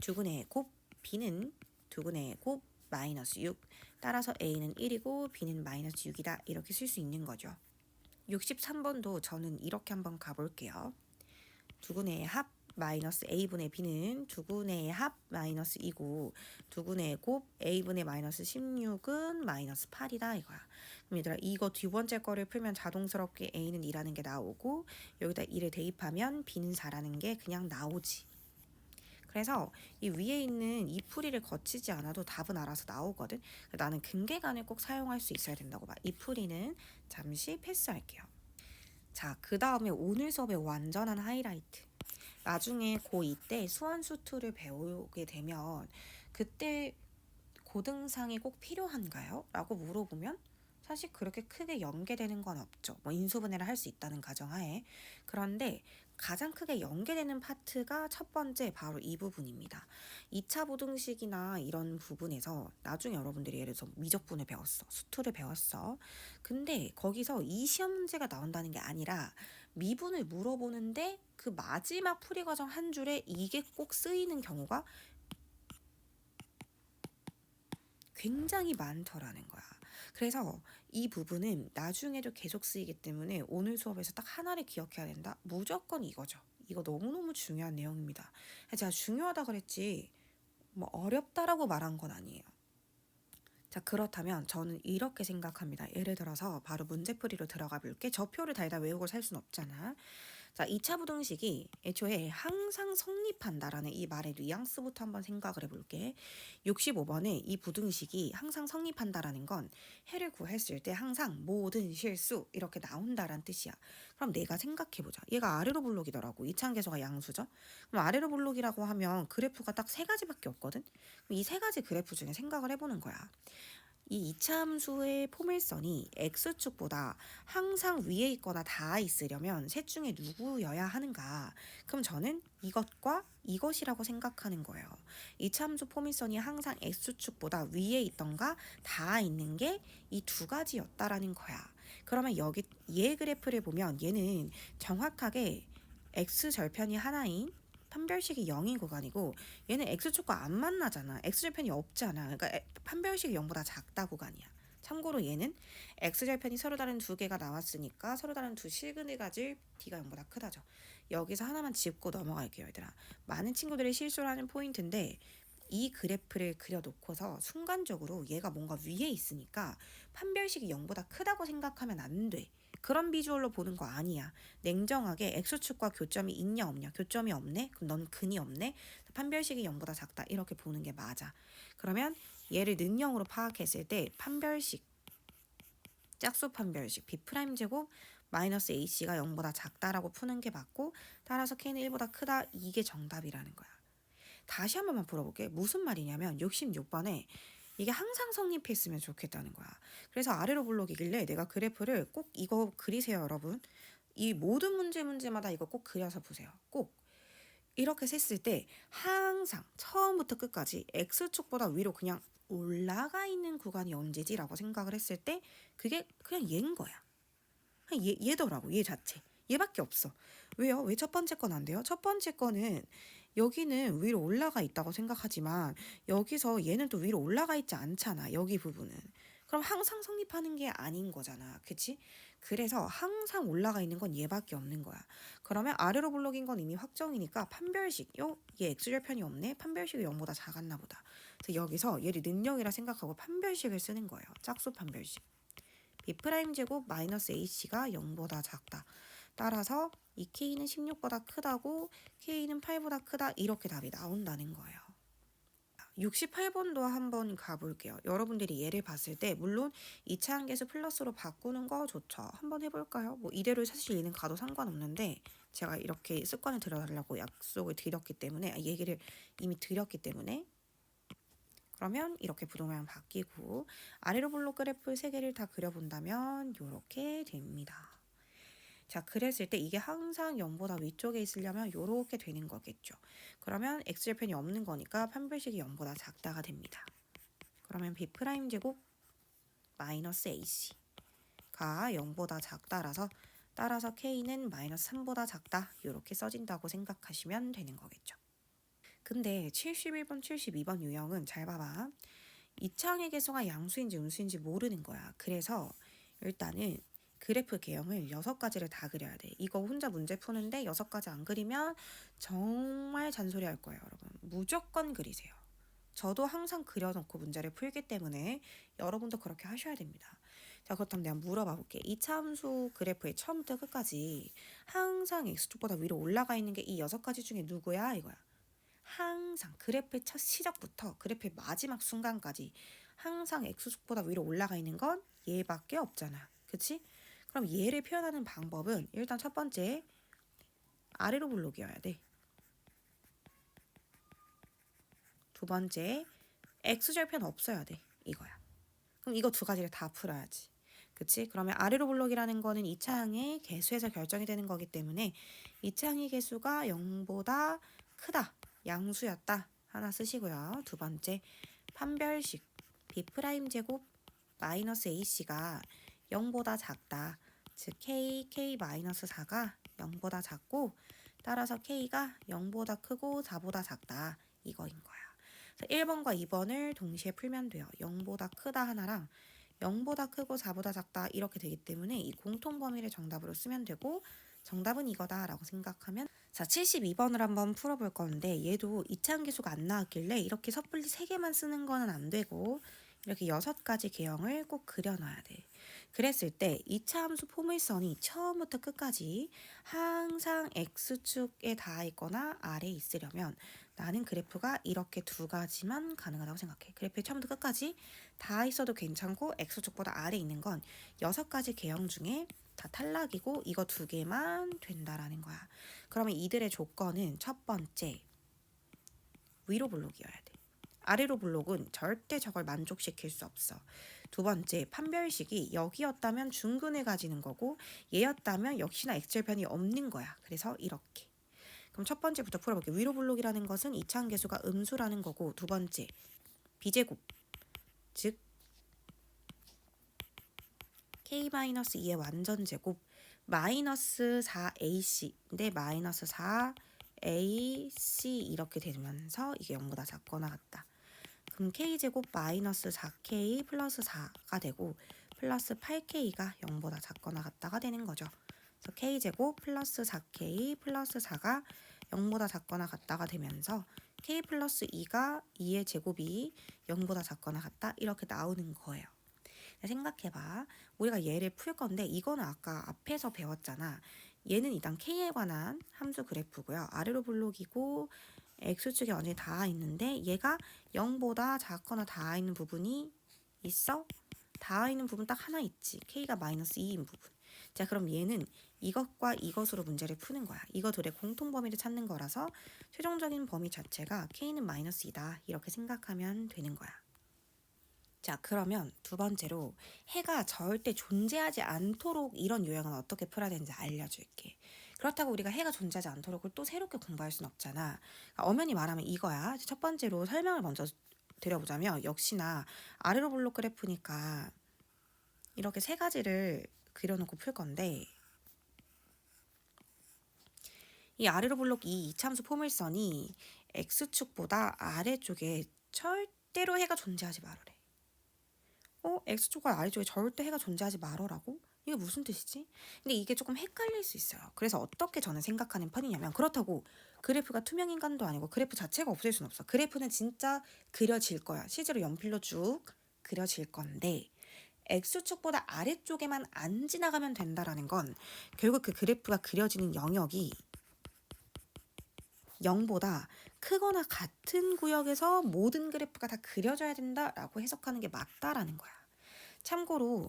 두근의 곱 B는 두근의 곱 마이너스 6 따라서 A는 1이고 B는 마이너스 6이다 이렇게 쓸 수 있는 거죠. 63번도 저는 이렇게 한번 가볼게요. 두근의 합 마이너스 A분의 B는 두근의 합 마이너스 2고 두근의 곱 A분의 마이너스 16은 마이너스 8이다 이거야. 그럼 얘들아 이거 두 번째 거를 풀면 자동스럽게 A는 2라는 게 나오고 여기다 2를 대입하면 B는 4라는 게 그냥 나오지. 그래서 이 위에 있는 이 풀이를 거치지 않아도 답은 알아서 나오거든. 나는 근계간을 꼭 사용할 수 있어야 된다고 봐. 이 풀이는 잠시 패스할게요. 자, 그 다음에 오늘 수업의 완전한 하이라이트. 나중에 고2 때 수완수투를 배우게 되면 그때 고등상이 꼭 필요한가요? 라고 물어보면 사실 그렇게 크게 연계되는 건 없죠. 뭐 인수분해를 할 수 있다는 가정하에. 그런데 가장 크게 연계되는 파트가 첫 번째 바로 이 부분입니다. 2차 부등식이나 이런 부분에서 나중에 여러분들이 예를 들어서 미적분을 배웠어. 수투를 배웠어. 근데 거기서 이 시험 문제가 나온다는 게 아니라 미분을 물어보는데 그 마지막 풀이 과정 한 줄에 이게 꼭 쓰이는 경우가 굉장히 많더라는 거야. 그래서 이 부분은 나중에도 계속 쓰이기 때문에 오늘 수업에서 딱 하나를 기억해야 된다? 무조건 이거죠. 이거 너무너무 중요한 내용입니다. 제가 중요하다 그랬지 뭐 어렵다라고 말한 건 아니에요. 자, 그렇다면 저는 이렇게 생각합니다. 예를 들어서 바로 문제풀이로 들어가 볼게. 저표를 달다 외우고 살 순 없잖아. 자, 2차 부등식이 애초에 항상 성립한다라는 이 말의 뉘앙스부터 한번 생각을 해볼게. 65번에 이 부등식이 항상 성립한다라는 건 해를 구했을 때 항상 모든 실수 이렇게 나온다라는 뜻이야. 그럼 내가 생각해보자. 얘가 아래로 볼록이더라고. 이차함계수가 양수죠. 그럼 아래로 볼록이라고 하면 그래프가 딱 세 가지밖에 없거든. 이 세 가지 그래프 중에 생각을 해보는 거야. 이 이차함수의 포밀선이 x축보다 항상 위에 있거나 닿아 있으려면 셋 중에 누구여야 하는가? 그럼 저는 이것과 이것이라고 생각하는 거예요. 이차함수 포밀선이 항상 x축보다 위에 있던가 닿아 있는 게 이 두 가지였다라는 거야. 그러면 여기 얘 그래프를 보면 얘는 정확하게 x절편이 하나인 판별식이 0인 구간이고 얘는 x축과 안 만나잖아. x절편이 없잖아. 그러니까 판별식이 0보다 작다 구간이야. 참고로 얘는 x절편이 서로 다른 두 개가 나왔으니까 서로 다른 두 실근을 가질 d가 0보다 크다죠. 여기서 하나만 짚고 넘어갈게요, 얘들아. 많은 친구들이 실수를 하는 포인트인데 이 그래프를 그려놓고서 순간적으로 얘가 뭔가 위에 있으니까 판별식이 0보다 크다고 생각하면 안 돼. 그런 비주얼로 보는 거 아니야. 냉정하게 x축과 교점이 있냐 없냐. 교점이 없네? 그럼 넌 근이 없네? 판별식이 0보다 작다. 이렇게 보는 게 맞아. 그러면 얘를 능형으로 파악했을 때 판별식, 짝수 판별식 b' 제곱 마이너스 ac가 0보다 작다라고 푸는 게 맞고 따라서 k는 1보다 크다. 이게 정답이라는 거야. 다시 한 번만 풀어볼게. 무슨 말이냐면 66번에 이게 항상 성립했으면 좋겠다는 거야. 그래서 아래로 볼록이길래 내가 그래프를 꼭 이거 그리세요, 여러분. 이 모든 문제마다 이거 꼭 그려서 보세요. 꼭. 이렇게 셌을 때 항상 처음부터 끝까지 x축보다 위로 그냥 올라가 있는 구간이 언제지라고 생각을 했을 때 그게 그냥 얘인 거야. 그냥 얘더라고, 얘 자체. 얘밖에 없어. 왜요? 왜 첫 번째 건 안 돼요? 첫 번째 거는 여기는 위로 올라가 있다고 생각하지만 여기서 얘는 또 위로 올라가 있지 않잖아. 여기 부분은. 그럼 항상 성립하는 게 아닌 거잖아. 그치? 그래서 항상 올라가 있는 건 얘밖에 없는 거야. 그러면 아래로 볼록인 건 이미 확정이니까 판별식. 얘 x절편이 없네? 판별식이 0보다 작았나 보다. 그래서 여기서 얘를 능력이라 생각하고 판별식을 쓰는 거예요. 짝수 판별식. b' 제곱 마이너스 ac가 0보다 작다. 따라서 이 k는 16보다 크다고 k는 8보다 크다 이렇게 답이 나온다는 거예요. 68번도 한번 가볼게요. 여러분들이 얘를 봤을 때 물론 2차 함계수 플러스로 바꾸는 거 좋죠. 한번 해볼까요? 뭐 이대로 사실 얘는 가도 상관없는데 제가 이렇게 습관을 들여달라고 약속을 드렸기 때문에 얘기를 이미 드렸기 때문에 그러면 이렇게 부동량 바뀌고 아래로 볼록 그래프 3개를 다 그려본다면 이렇게 됩니다. 자, 그랬을 때 이게 항상 0보다 위쪽에 있으려면 이렇게 되는 거겠죠. 그러면 x절편이 없는 거니까 판별식이 0보다 작다가 됩니다. 그러면 b' 제곱 마이너스 ac가 0보다 작다라서 따라서 k는 마이너스 3보다 작다 이렇게 써진다고 생각하시면 되는 거겠죠. 근데 71번, 72번 유형은 잘 봐봐. 이차항의 개수가 양수인지 음수인지 모르는 거야. 그래서 일단은 그래프 개형을 6가지를 다 그려야 돼. 이거 혼자 문제 푸는데 6가지 안 그리면 정말 잔소리 할 거예요, 여러분. 무조건 그리세요. 저도 항상 그려놓고 문제를 풀기 때문에 여러분도 그렇게 하셔야 됩니다. 자, 그렇다면 내가 물어봐 볼게. 이차함수 그래프의 처음부터 끝까지 항상 x축보다 위로 올라가 있는 게 이 6가지 중에 누구야? 이거야. 항상 그래프의 첫 시작부터 그래프의 마지막 순간까지 항상 x축보다 위로 올라가 있는 건 얘밖에 없잖아. 그치? 그럼 얘를 표현하는 방법은 일단 첫 번째 아래로 볼록이어야 돼. 두 번째 x절편 없어야 돼. 이거야. 그럼 이거 두 가지를 다 풀어야지. 그치? 그러면 아래로 볼록이라는 거는 2차항의 개수에서 결정이 되는 거기 때문에 2차항의 개수가 0보다 크다. 양수였다. 하나 쓰시고요. 두 번째 판별식 b' 제곱 마이너스 ac가 0보다 작다. 즉 k-4가 0보다 작고 따라서 k가 0보다 크고 4보다 작다. 이거인 거야. 그래서 1번과 2번을 동시에 풀면 돼요. 0보다 크다 하나랑 0보다 크고 4보다 작다 이렇게 되기 때문에 이 공통 범위를 정답으로 쓰면 되고 정답은 이거다라고 생각하면 자, 72번을 한번 풀어볼 건데 얘도 이차함계수가 안 나왔길래 이렇게 섣불리 3개만 쓰는 거는 안 되고 이렇게 6가지 개형을 꼭 그려놔야 돼. 그랬을 때 이차함수 포물선이 처음부터 끝까지 항상 X축에 닿아 있거나 아래에 있으려면 나는 그래프가 이렇게 2가지만 가능하다고 생각해. 그래프에 처음부터 끝까지 닿아 있어도 괜찮고 X축보다 아래에 있는 건 6가지 개형 중에 다 탈락이고 이거 2개만 된다라는 거야. 그러면 이들의 조건은 첫 번째, 위로 블록이어야 돼. 아래로 블록은 절대 저걸 만족시킬 수 없어. 두 번째, 판별식이 여기였다면 중근을 가지는 거고 얘였다면 역시나 x절편이 없는 거야. 그래서 이렇게. 그럼 첫 번째부터 풀어볼게요. 위로 블록이라는 것은 이차함계수가 음수라는 거고 두 번째, b제곱, 즉 k-2의 완전제곱 마이너스 4ac인데 마이너스 4ac 이렇게 되면서 이게 0보다 작거나 같다. 그럼 k제곱 마이너스 4k 플러스 4가 되고 플러스 8k가 0보다 작거나 같다가 되는 거죠. 그래서 k제곱 플러스 4k 플러스 4가 0보다 작거나 같다가 되면서 k 플러스 2가 2의 제곱이 0보다 작거나 같다 이렇게 나오는 거예요. 생각해봐. 우리가 얘를 풀 건데 이거는 아까 앞에서 배웠잖아. 얘는 일단 k에 관한 함수 그래프고요. 아래로 블록이고 x축에 완전히 닿아 있는데 얘가 0보다 작거나 닿아 있는 부분이 있어? 닿아 있는 부분 딱 하나 있지. k가 마이너스 2인 부분. 자, 그럼 얘는 이것과 이것으로 문제를 푸는 거야. 이거 둘의 공통 범위를 찾는 거라서 최종적인 범위 자체가 k는 마이너스 2다. 이렇게 생각하면 되는 거야. 자, 그러면 두 번째로 해가 절대 존재하지 않도록 이런 요약은 어떻게 풀어야 되는지 알려줄게. 그렇다고 우리가 해가 존재하지 않도록 또 새롭게 공부할 순 없잖아. 그러니까 엄연히 말하면 이거야. 첫 번째로 설명을 먼저 드려보자면 역시나 아래로 블록 그래프니까 이렇게 3가지를 그려놓고 풀 건데 이 아래로 블록 이 이차함수 포물선이 X축보다 아래쪽에 절대로 해가 존재하지 말으래. X축과 Y축에 절대 해가 존재하지 말어라고? 이게 무슨 뜻이지? 근데 이게 조금 헷갈릴 수 있어요. 그래서 어떻게 저는 생각하는 편이냐면 그렇다고 그래프가 투명 인간도 아니고 그래프 자체가 없을 순 없어. 그래프는 진짜 그려질 거야. 실제로 연필로 쭉 그려질 건데 X축보다 아래쪽에만 안 지나가면 된다라는 건 결국 그 그래프가 그려지는 영역이 0보다 크거나 같은 구역에서 모든 그래프가 다 그려져야 된다라고 해석하는 게 맞다라는 거야. 참고로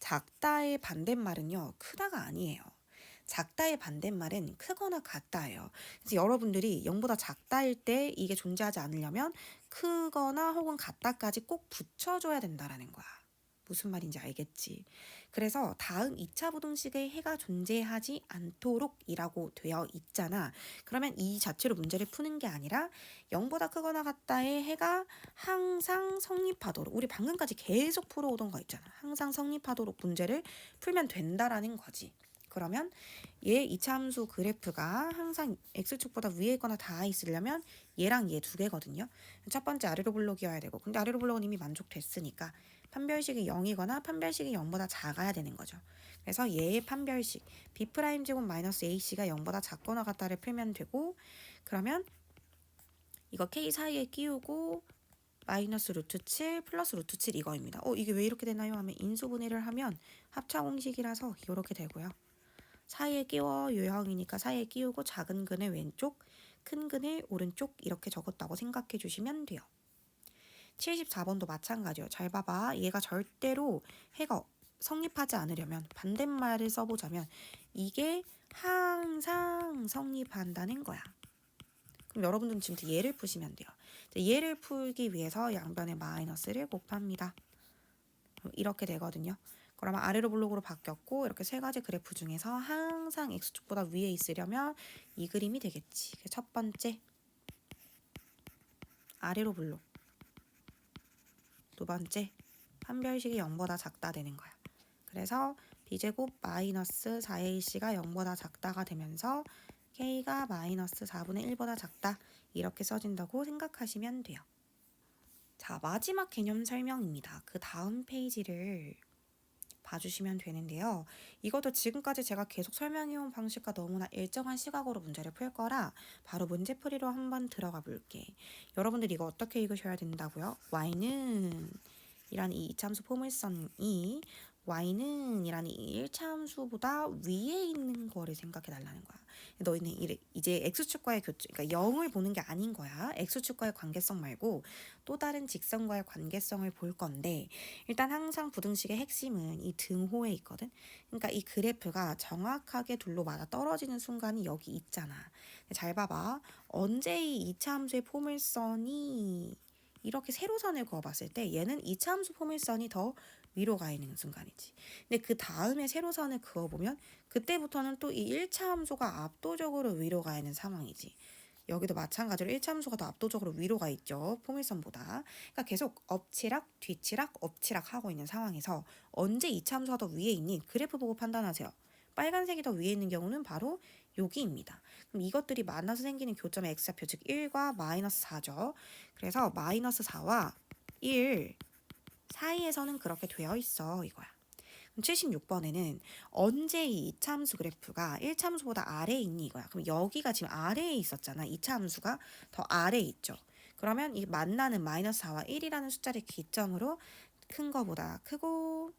작다의 반대말은요. 크다가 아니에요. 작다의 반대말은 크거나 같다예요. 그래서 여러분들이 0보다 작다일 때 이게 존재하지 않으려면 크거나 혹은 같다까지 꼭 붙여줘야 된다라는 거야. 무슨 말인지 알겠지? 그래서 다음 2차 부등식의 해가 존재하지 않도록 이라고 되어 있잖아. 그러면 이 자체로 문제를 푸는 게 아니라 0보다 크거나 같다의 해가 항상 성립하도록 우리 방금까지 계속 풀어오던 거 있잖아. 항상 성립하도록 문제를 풀면 된다라는 거지. 그러면 얘 이차함수 그래프가 항상 x축보다 위에 있거나 닿아 있으려면 얘랑 얘 2개거든요. 첫 번째 아래로 블록이어야 되고 근데 아래로 블록은 이미 만족됐으니까 판별식이 0이거나 판별식이 0보다 작아야 되는 거죠. 그래서 얘의 판별식 b' 제곱 마이너스 ac가 0보다 작거나 같다를 풀면 되고 그러면 이거 k 사이에 끼우고 마이너스 루트 7 플러스 루트 7 이거입니다. 이게 왜 이렇게 되나요? 하면 인수분해를 하면 합차 공식이라서 이렇게 되고요. 사이에 끼워 유형이니까 사이에 끼우고 작은 근을 왼쪽, 큰 근을 오른쪽 이렇게 적었다고 생각해 주시면 돼요. 74번도 마찬가지요. 잘 봐봐. 얘가 절대로 해가 성립하지 않으려면 반대말을 써보자면 이게 항상 성립한다는 거야. 그럼 여러분들은 지금 얘를 푸시면 돼요. 얘를 풀기 위해서 양변에 마이너스를 곱합니다. 이렇게 되거든요. 그러면 아래로 블록으로 바뀌었고 이렇게 3가지 그래프 중에서 항상 x축보다 위에 있으려면 이 그림이 되겠지. 첫 번째 아래로 블록 두 번째 판별식이 0보다 작다 되는 거야. 그래서 b제곱 마이너스 4ac가 0보다 작다가 되면서 k가 마이너스 4분의 1보다 작다 이렇게 써진다고 생각하시면 돼요. 자, 마지막 개념 설명입니다. 그 다음 페이지를 봐주시면 되는데요. 이것도 지금까지 제가 계속 설명해온 방식과 너무나 일정한 시각으로 문제를 풀 거라 바로 문제풀이로 한번 들어가 볼게. 여러분들 이거 어떻게 읽으셔야 된다고요? y는 이라는 이 이차함수 포물선이 y는 이라는 이 1차 함수보다 위에 있는 거를 생각해 달라는 거야. 너희는 이제 x축과의 그러니까 0을 보는 게 아닌 거야. x축과의 관계성 말고 또 다른 직선과의 관계성을 볼 건데 일단 항상 부등식의 핵심은 이 등호에 있거든. 그러니까 이 그래프가 정확하게 둘로 맞아 떨어지는 순간이 여기 있잖아. 잘 봐봐. 언제 이 2차 함수의 포물선이 이렇게 세로선을 그어봤을 때 얘는 2차 함수 포물선이 더 위로 가 있는 순간이지. 근데 그 다음에 세로선을 그어보면 그때부터는 또 이 1차 함수가 압도적으로 위로 가 있는 상황이지. 여기도 마찬가지로 1차 함수가 더 압도적으로 위로 가 있죠. 포물선보다. 그러니까 계속 엎치락 뒤치락 엎치락 하고 있는 상황에서 언제 2차 함수가 더 위에 있니? 그래프 보고 판단하세요. 빨간색이 더 위에 있는 경우는 바로 여기입니다. 그럼 이것들이 만나서 생기는 교점의 x좌표 즉 1과 마이너스 4죠. 그래서 마이너스 4와 1 사이에서는 그렇게 되어 있어 이거야. 76번에는 언제 이 2차 함수 그래프가 1차 함수보다 아래에 있니 이거야. 그럼 여기가 지금 아래에 있었잖아. 2차 함수가 더 아래에 있죠. 그러면 이 만나는 마이너스 4와 1이라는 숫자를 기점으로 큰 거보다 크고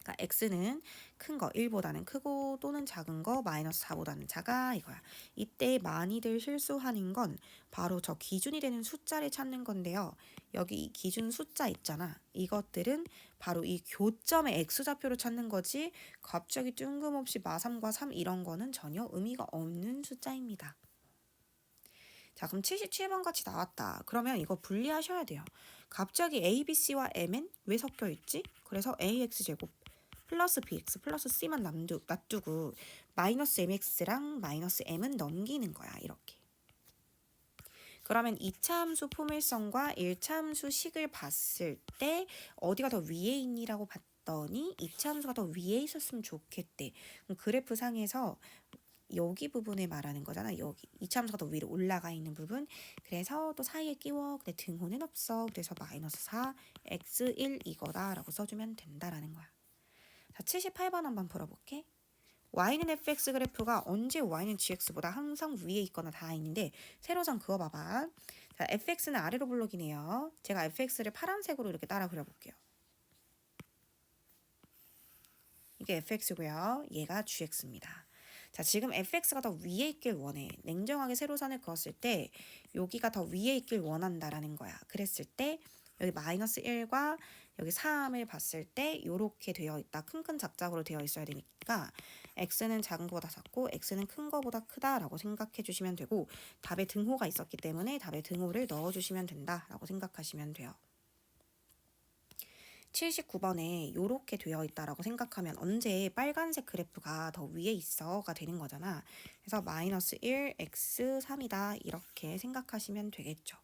그러니까 x는 큰 거 1보다는 크고 또는 작은 거 마이너스 4보다는 작아 이거야. 이때 많이들 실수하는 건 바로 저 기준이 되는 숫자를 찾는 건데요. 여기 이 기준 숫자 있잖아. 이것들은 바로 이 교점의 x좌표를 찾는 거지 갑자기 뜬금없이 마3과 3 이런 거는 전혀 의미가 없는 숫자입니다. 자, 그럼 77번 같이 나왔다. 그러면 이거 분리하셔야 돼요. 갑자기 a, b, c와 m은 왜 섞여 있지? 그래서 ax제곱 플러스 bx 플러스 c만 놔두고 마이너스 mx랑 마이너스 m은 넘기는 거야. 이렇게. 그러면 2차 함수 포물선과 1차 함수 식을 봤을 때 어디가 더 위에 있니라고 봤더니 2차 함수가 더 위에 있었으면 좋겠대. 그럼 그래프 상에서 여기 부분을 말하는 거잖아. 여기 2차 함수가 더 위로 올라가 있는 부분. 그래서 또 사이에 끼워. 근데 등호는 없어. 그래서 마이너스 4 x1 이거다라고 써주면 된다라는 거야. 자, 78번 한번 풀어볼게. y는 fx 그래프가 언제 y는 gx보다 항상 위에 있거나 다 있는데 세로선 그어봐봐. 자, fx는 아래로 블록이네요. 제가 fx를 파란색으로 이렇게 따라 그려볼게요. 이게 fx고요. 얘가 gx입니다. 자, 지금 fx가 더 위에 있길 원해. 냉정하게 세로선을 그었을 때 여기가 더 위에 있길 원한다라는 거야. 그랬을 때 여기 마이너스 1과 여기 3을 봤을 때 이렇게 되어 있다. 큰 작작으로 되어 있어야 되니까 x는 작은 거보다 작고 x는 큰 거보다 크다라고 생각해 주시면 되고 답에 등호가 있었기 때문에 답에 등호를 넣어주시면 된다라고 생각하시면 돼요. 79번에 이렇게 되어 있다라고 생각하면 언제 빨간색 그래프가 더 위에 있어가 되는 거잖아. 그래서 마이너스 1, x3이다 이렇게 생각하시면 되겠죠.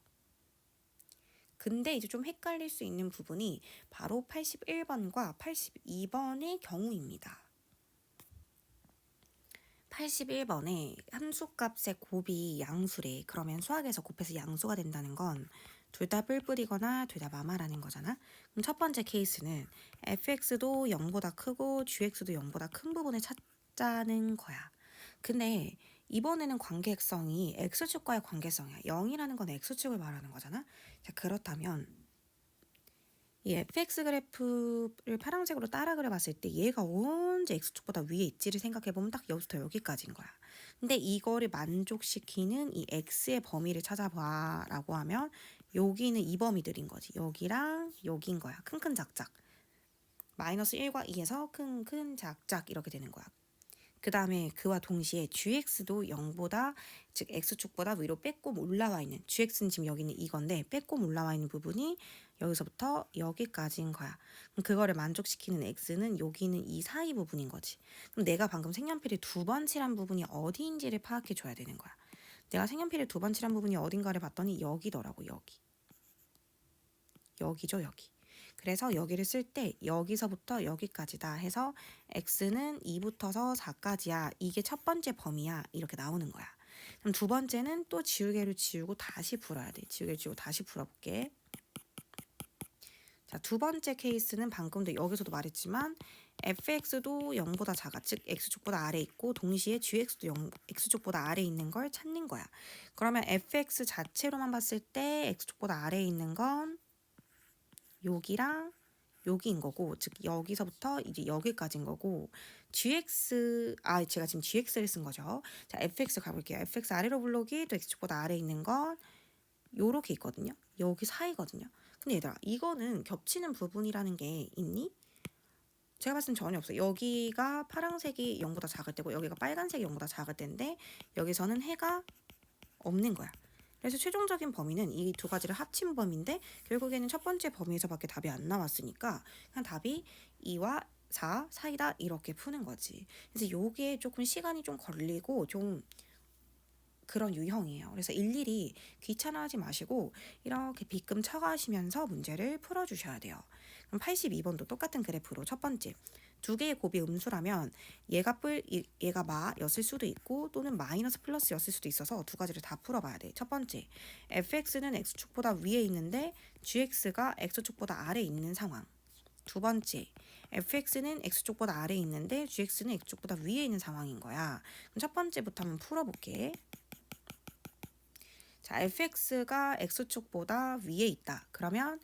근데 이제 좀 헷갈릴 수 있는 부분이 바로 81번과 82번의 경우입니다. 81번에 함수값의 곱이 양수래. 그러면 수학에서 곱해서 양수가 된다는 건 둘 다 뿔뿔이거나 둘 다 마마라는 거잖아. 그럼 첫 번째 케이스는 fx도 0보다 크고 gx도 0보다 큰 부분을 찾자는 거야. 근데 이번에는 관계성이 x축과의 관계성이야. 0이라는 건 x축을 말하는 거잖아. 자, 그렇다면 이 fx 그래프를 파란색으로 따라 그려봤을 때 얘가 언제 x축보다 위에 있지를 생각해보면 딱 여기부터 여기까지인 거야. 근데 이거를 만족시키는 이 x의 범위를 찾아봐 라고 하면 여기는 이 범위들인 거지. 여기랑 여기인 거야. 큰큰 작작. 마이너스 1과 2에서 큰큰 작작 이렇게 되는 거야. 그 다음에 그와 동시에 gx도 0보다 즉 x축보다 위로 빼꼼 올라와 있는 gx는 지금 여기 있는 이건데 빼꼼 올라와 있는 부분이 여기서부터 여기까지인 거야. 그럼 그거를 만족시키는 x는 여기 있는 이 사이 부분인 거지. 그럼 내가 방금 색연필을 두 번 칠한 부분이 어디인지를 파악해 줘야 되는 거야. 내가 색연필을 두 번 칠한 부분이 어딘가를 봤더니 여기더라고. 여기죠 여기. 그래서 여기를 쓸 때 여기서부터 여기까지다 해서 x는 2부터서 4까지야. 이게 첫 번째 범위야. 이렇게 나오는 거야. 그럼 두 번째는 또 지우개를 지우고 다시 풀어야 돼. 지우개를 지우고 다시 풀어볼게. 자, 두 번째 케이스는 방금도 여기서도 말했지만 fx도 0보다 작아, 즉 x축보다 아래에 있고 동시에 gx도 x축보다 아래에 있는 걸 찾는 거야. 그러면 fx 자체로만 봤을 때 x축보다 아래에 있는 건 여기랑 여기인 거고, 즉 여기서부터 이제 여기까지인 거고, 제가 지금 gx를 쓴 거죠. 자, fx 가볼게요. fx 아래로 블록이 또 x축보다 아래에 있는 건 요렇게 있거든요. 여기 사이거든요. 근데 얘들아, 이거는 겹치는 부분이라는 게 있니? 제가 봤을 땐 전혀 없어요. 여기가 파란색이 0보다 작을 때고 여기가 빨간색이 0보다 작을 때인데 여기서는 해가 없는 거야. 그래서 최종적인 범위는 이 두 가지를 합친 범위인데 결국에는 첫 번째 범위에서밖에 답이 안 나왔으니까 그냥 답이 2와 4 사이다 이렇게 푸는 거지. 그래서 요게 조금 시간이 좀 걸리고 좀 그런 유형이에요. 그래서 일일이 귀찮아하지 마시고 이렇게 빗금 쳐가시면서 문제를 풀어주셔야 돼요. 그럼 82번도 똑같은 그래프로 첫 번째 두 개의 곱이 음수라면 얘가 마였을 수도 있고 또는 마이너스 플러스였을 수도 있어서 두 가지를 다 풀어봐야 돼. 첫 번째 fx는 x축보다 위에 있는데 gx가 x축보다 아래에 있는 상황. 두 번째 fx는 x축보다 아래에 있는데 gx는 x축보다 위에 있는 상황인 거야. 그럼 첫 번째부터 한번 풀어볼게. 자, fx가 x축보다 위에 있다. 그러면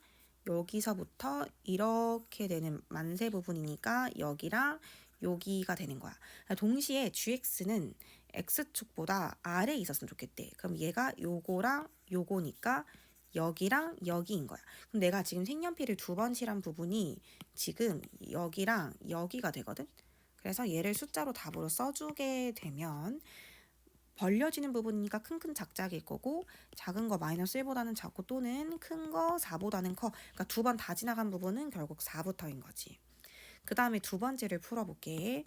여기서부터 이렇게 되는 만세 부분이니까 여기랑 여기가 되는 거야. 동시에 gx는 x축보다 아래에 있었으면 좋겠대. 그럼 얘가 요거랑 요거니까 여기랑 여기인 거야. 그럼 내가 지금 색연필을 두 번 칠한 부분이 지금 여기랑 여기가 되거든. 그래서 얘를 숫자로 답으로 써주게 되면 벌려지는 부분이니까 큰 작작일 거고 작은 거 마이너스 1보다는 작고 또는 큰 거 4보다는 커. 그러니까 두 번 다 지나간 부분은 결국 4부터인 거지. 그 다음에 두 번째를 풀어볼게.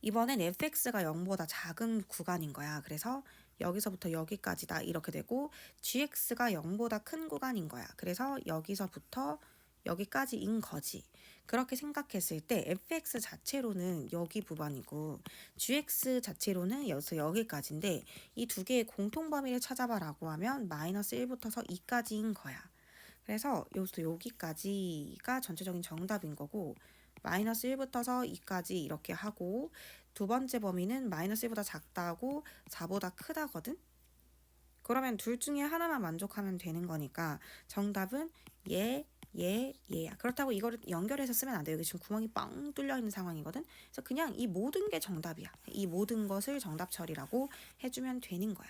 이번엔 fx가 0보다 작은 구간인 거야. 그래서 여기서부터 여기까지다 이렇게 되고 gx가 0보다 큰 구간인 거야. 그래서 여기서부터 여기까지인 거지. 그렇게 생각했을 때 fx 자체로는 여기 부분이고 gx 자체로는 여기서 여기까지인데 이 두 개의 공통 범위를 찾아봐라고 하면 마이너스 1부터서 2까지인 거야. 그래서 여기서 여기까지가 전체적인 정답인 거고 마이너스 1부터서 2까지 이렇게 하고 두 번째 범위는 마이너스 1보다 작다고 4보다 크다거든? 그러면 둘 중에 하나만 만족하면 되는 거니까 정답은 얘야. 그렇다고 이거를 연결해서 쓰면 안 돼요. 여기 지금 구멍이 빵 뚫려 있는 상황이거든. 그래서 그냥 이 모든 게 정답이야. 이 모든 것을 정답 처리라고 해주면 되는 거야.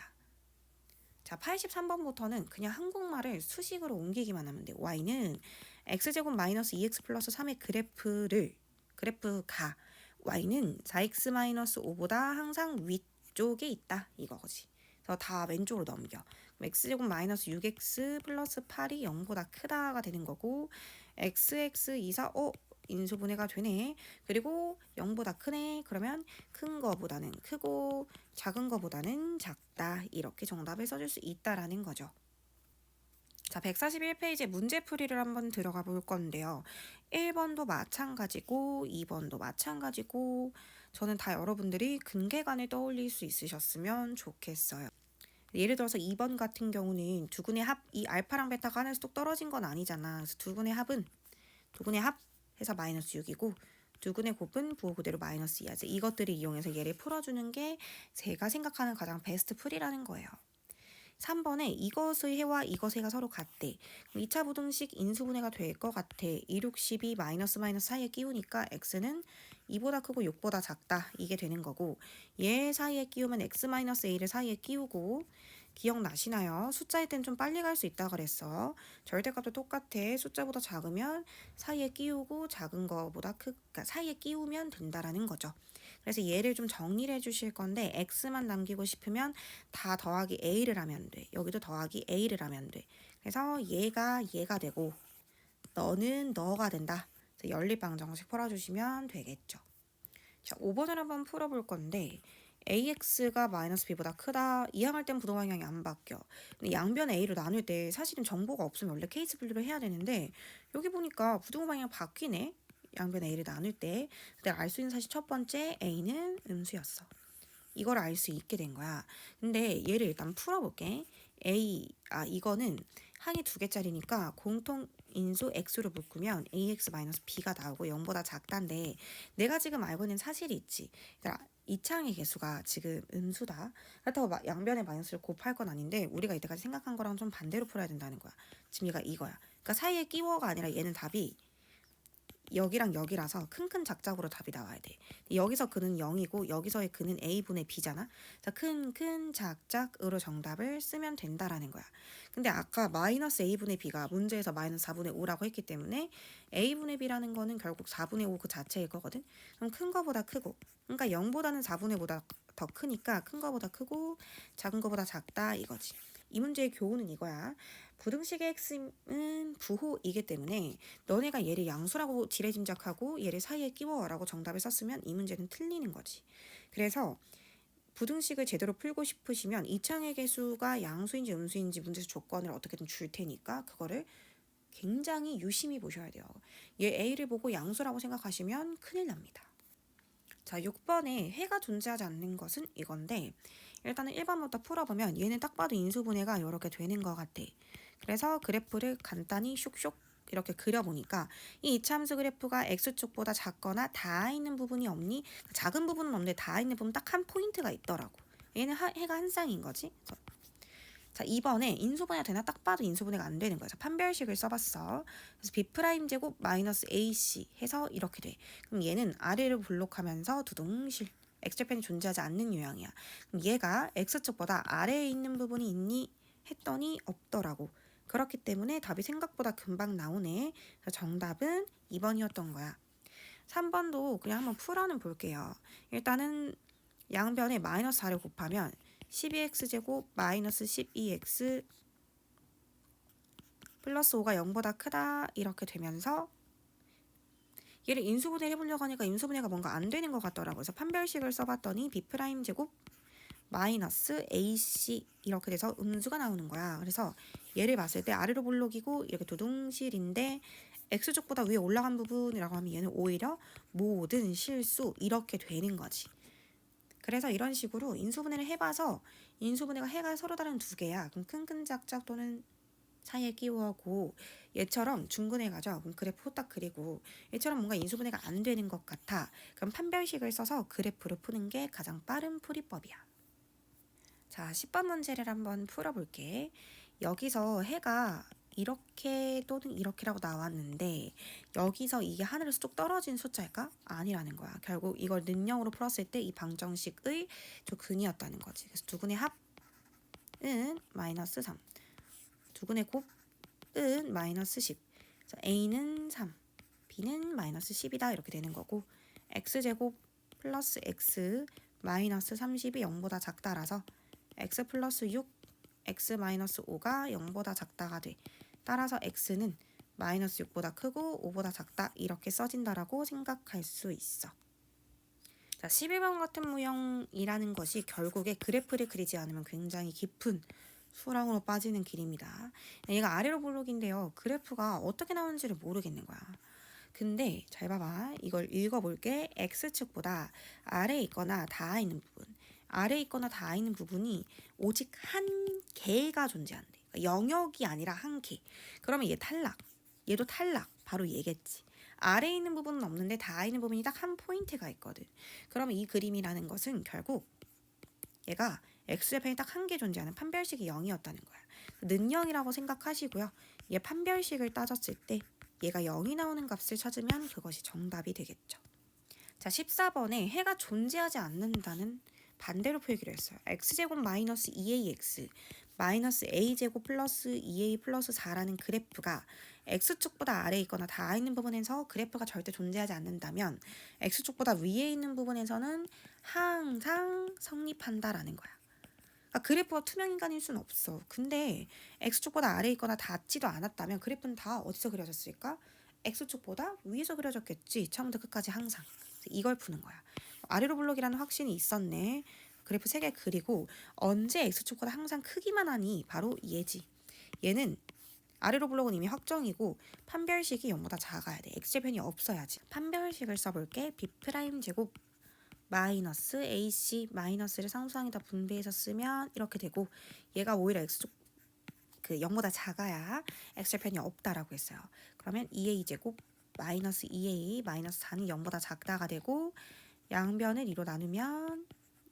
자, 83번부터는 그냥 한국말을 수식으로 옮기기만 하면 돼. y는 x제곱 마이너스 2x 플러스 3의 그래프가 y는 4x 마이너스 5보다 항상 위쪽에 있다. 이거지. 그래서 다 왼쪽으로 넘겨. x제곱 마이너스 6x 플러스 8이 0보다 크다가 되는 거고 xx 24 인수분해가 되네. 그리고 0보다 크네. 그러면 큰 거보다는 크고 작은 거보다는 작다. 이렇게 정답을 써줄 수 있다라는 거죠. 자, 141페이지 문제풀이를 한번 들어가 볼 건데요. 1번도 마찬가지고 2번도 마찬가지고 저는 다 여러분들이 근계간을 떠올릴 수 있으셨으면 좋겠어요. 예를 들어서 2번 같은 경우는 두근의 합, 이 알파랑 베타가 하나에서 뚝 떨어진 건 아니잖아. 그래서 두근의 합 해서 마이너스 6이고 두근의 곱은 부호 그대로 마이너스 2하지. 이것들을 이용해서 얘를 풀어주는 게 제가 생각하는 가장 베스트 풀이라는 거예요. 3번에 이것의 해와 이것의 해가 서로 같대. 2차 부등식 인수분해가 될 것 같아. 2, 6, 12 마이너스 사이에 끼우니까 x는 2보다 크고 6보다 작다. 이게 되는 거고 얘 사이에 끼우면 x 마이너스 a를 사이에 끼우고 기억나시나요? 숫자일 땐 좀 빨리 갈 수 있다 그랬어. 절대값도 똑같아. 숫자보다 작으면 사이에 끼우고 작은 거보다 그러니까 사이에 끼우면 된다라는 거죠. 그래서 얘를 좀 정리를 해주실 건데 x만 남기고 싶으면 다 더하기 a를 하면 돼. 여기도 더하기 a를 하면 돼. 그래서 얘가 되고 너는 너가 된다. 연립방정식 풀어주시면 되겠죠. 자, 5번을 한번 풀어볼 건데 ax가 마이너스 b보다 크다. 이항할 땐 부동방향이 안 바뀌어. 근데 양변 a로 나눌 때 사실은 정보가 없으면 원래 케이스 분류를 해야 되는데 여기 보니까 부동방향 바뀌네. 양변 a를 나눌 때 내가 알 수 있는 사실 첫 번째 a는 음수였어. 이걸 알 수 있게 된 거야. 근데 얘를 일단 풀어볼게. 이거는 항이 두 개짜리니까 공통 인수 x로 묶으면 ax-b가 나오고 0보다 작다인데 내가 지금 알고 있는 사실이 있지. 그러니까 이차항의 개수가 지금 음수다. 그렇다고 양변에 마이너스를 곱할 건 아닌데 우리가 이때까지 생각한 거랑 좀 반대로 풀어야 된다는 거야. 지금 얘가 이거야. 그러니까 사이에 끼워가 아니라 얘는 답이 여기랑 여기라서 큰큰 작작으로 답이 나와야 돼. 여기서 그는 0이고 여기서의 그는 a분의 b잖아. 자, 큰큰 작작으로 정답을 쓰면 된다라는 거야. 근데 아까 마이너스 a분의 b가 문제에서 마이너스 4분의 5라고 했기 때문에 a분의 b라는 거는 결국 4분의 5 그 자체일 거거든. 그럼 큰 거보다 크고, 그러니까 0보다는 4분의 5보다 더 크니까 큰 거보다 크고 작은 거보다 작다 이거지. 이 문제의 교훈은 이거야. 부등식의 핵심은 부호이기 때문에 너네가 얘를 양수라고 지레짐작하고 얘를 사이에 끼워라고 정답을 썼으면 이 문제는 틀리는 거지. 그래서 부등식을 제대로 풀고 싶으시면 이차항의 개수가 양수인지 음수인지 문제에서 조건을 어떻게든 줄 테니까 그거를 굉장히 유심히 보셔야 돼요. 얘 A를 보고 양수라고 생각하시면 큰일 납니다. 자, 6번에 해가 존재하지 않는 것은 이건데 일단은 1번부터 풀어보면 얘는 딱 봐도 인수분해가 이렇게 되는 것 같아. 그래서 그래프를 간단히 슉슉 이렇게 그려보니까 이 이차함수 그래프가 x축보다 작거나 닿아 있는 부분이 없니? 작은 부분은 없는데 닿아 있는 부분 딱 한 포인트가 있더라고. 얘는 해가 한 쌍인 거지. 자, 2번에 인수분해가 되나? 딱 봐도 인수분해가 안 되는 거야. 자, 판별식을 써봤어. 그래서 b' 제곱 마이너스 ac 해서 이렇게 돼. 그럼 얘는 아래를 블록하면서 두둥실 x좌편이 존재하지 않는 유형이야. 그럼 얘가 x축보다 아래에 있는 부분이 있니? 했더니 없더라고. 그렇기 때문에 답이 생각보다 금방 나오네. 그래서 정답은 2번이었던 거야. 3번도 그냥 한번 풀어는 볼게요. 일단은 양변에 마이너스 4를 곱하면 12x제곱 마이너스 12x 플러스 5가 0보다 크다 이렇게 되면서 얘를 인수분해를 해보려고 하니까 인수분해가 뭔가 안 되는 것 같더라고요. 그래서 판별식을 써봤더니 b'제곱 마이너스 ac 이렇게 돼서 음수가 나오는 거야. 그래서 얘를 봤을 때 아래로 볼록이고 이렇게 두둥실인데 x축보다 위에 올라간 부분이라고 하면 얘는 오히려 모든 실수 이렇게 되는 거지. 그래서 이런 식으로 인수분해를 해봐서 인수분해가 해가 서로 다른 두 개야. 그럼 큰큰 작작 또는 사이에 끼워고 얘처럼 중근해 가죠. 그럼 그래프 후딱 그리고 얘처럼 뭔가 인수분해가 안 되는 것 같아. 그럼 판별식을 써서 그래프를 푸는 게 가장 빠른 풀이법이야. 자, 10번 문제를 한번 풀어볼게. 여기서 해가 이렇게 또는 이렇게라고 나왔는데 여기서 이게 하늘에서 쭉 떨어진 숫자일까? 아니라는 거야. 결국 이걸 능력으로 풀었을 때 이 방정식의 조근이었다는 거지. 그래서 두근의 합은 마이너스 3, 두근의 곱은 마이너스 10. 그래서 A는 3, B는 마이너스 10이다 이렇게 되는 거고 X제곱 플러스 X 마이너스 30이 0보다 작다라서 x 플러스 6, x 마이너스 5가 0보다 작다가 돼. 따라서 x는 마이너스 6보다 크고 5보다 작다 이렇게 써진다라고 생각할 수 있어. 자, 11번 같은 무형이라는 것이 결국에 그래프를 그리지 않으면 굉장히 깊은 수렁으로 빠지는 길입니다. 얘가 아래로 블록인데요. 그래프가 어떻게 나오는지를 모르겠는 거야. 근데 잘 봐봐. 이걸 읽어볼게. x축보다 아래에 있거나 닿아 있는 부분. 아래에 있거나 닿아 있는 부분이 오직 한 개가 존재한대. 그러니까 영역이 아니라 한 개. 그러면 얘 탈락. 얘도 탈락. 바로 얘겠지. 아래에 있는 부분은 없는데 닿아 있는 부분이 딱 한 포인트가 있거든. 그러면 이 그림이라는 것은 결국 얘가 x좌편이 딱 한 개 존재하는 판별식이 0이었다는 거야. 는영이라고 생각하시고요. 얘 판별식을 따졌을 때 얘가 0이 나오는 값을 찾으면 그것이 정답이 되겠죠. 자, 14번에 해가 존재하지 않는다는 반대로 표기를 했어요. x제곱 마이너스 2ax 마이너스 a제곱 플러스 2a 플러스 4라는 그래프가 x축보다 아래에 있거나 닿아 있는 부분에서 그래프가 절대 존재하지 않는다면 x축보다 위에 있는 부분에서는 항상 성립한다라는 거야. 그러니까 그래프가 투명인간일 수는 없어. 근데 x축보다 아래에 있거나 닿지도 않았다면 그래프는 다 어디서 그려졌을까? x축보다 위에서 그려졌겠지. 처음부터 끝까지 항상. 이걸 푸는 거야. 아래로 블록이라는 확신이 있었네. 그래프 3개 그리고 언제 x축보다 항상 크기만 하니 바로 얘지. 얘는 아래로 블록은 이미 확정이고 판별식이 0보다 작아야 돼. x좌편이 없어야지. 판별식을 써볼게. b'제곱 마이너스 ac 마이너스를 상수항에다 분배해서 쓰면 이렇게 되고 얘가 오히려 x축 그 0보다 작아야 x절편이 없다라고 했어요. 그러면 2a제곱 마이너스 2a 마이너스 4는 0보다 작다가 되고 양변을 2로 나누면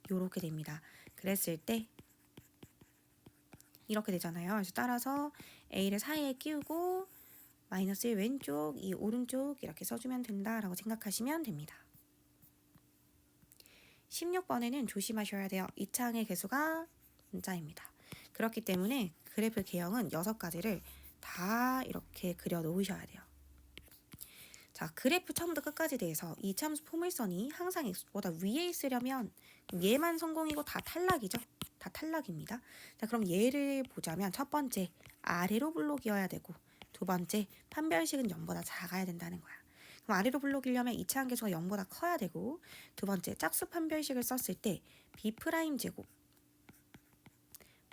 요렇게 됩니다. 그랬을 때 이렇게 되잖아요. 그래서 따라서 a를 사이에 끼우고 마이너스 1 왼쪽, 2 오른쪽 이렇게 써주면 된다라고 생각하시면 됩니다. 16번에는 조심하셔야 돼요. 이 창의 개수가 문자입니다. 그렇기 때문에 그래프 개형은 6가지를 다 이렇게 그려 놓으셔야 돼요. 자, 그래프 처음부터 끝까지 대해서 이 참수 포물선이 항상 x보다 위에 있으려면 얘만 성공이고 다 탈락이죠. 다 탈락입니다. 자, 그럼 얘를 보자면 첫 번째 아래로 블록이어야 되고 두 번째 판별식은 0보다 작아야 된다는 거야. 그럼 아래로 블록이려면 이차한 개수가 0보다 커야 되고 두 번째 짝수 판별식을 썼을 때 b' 제곱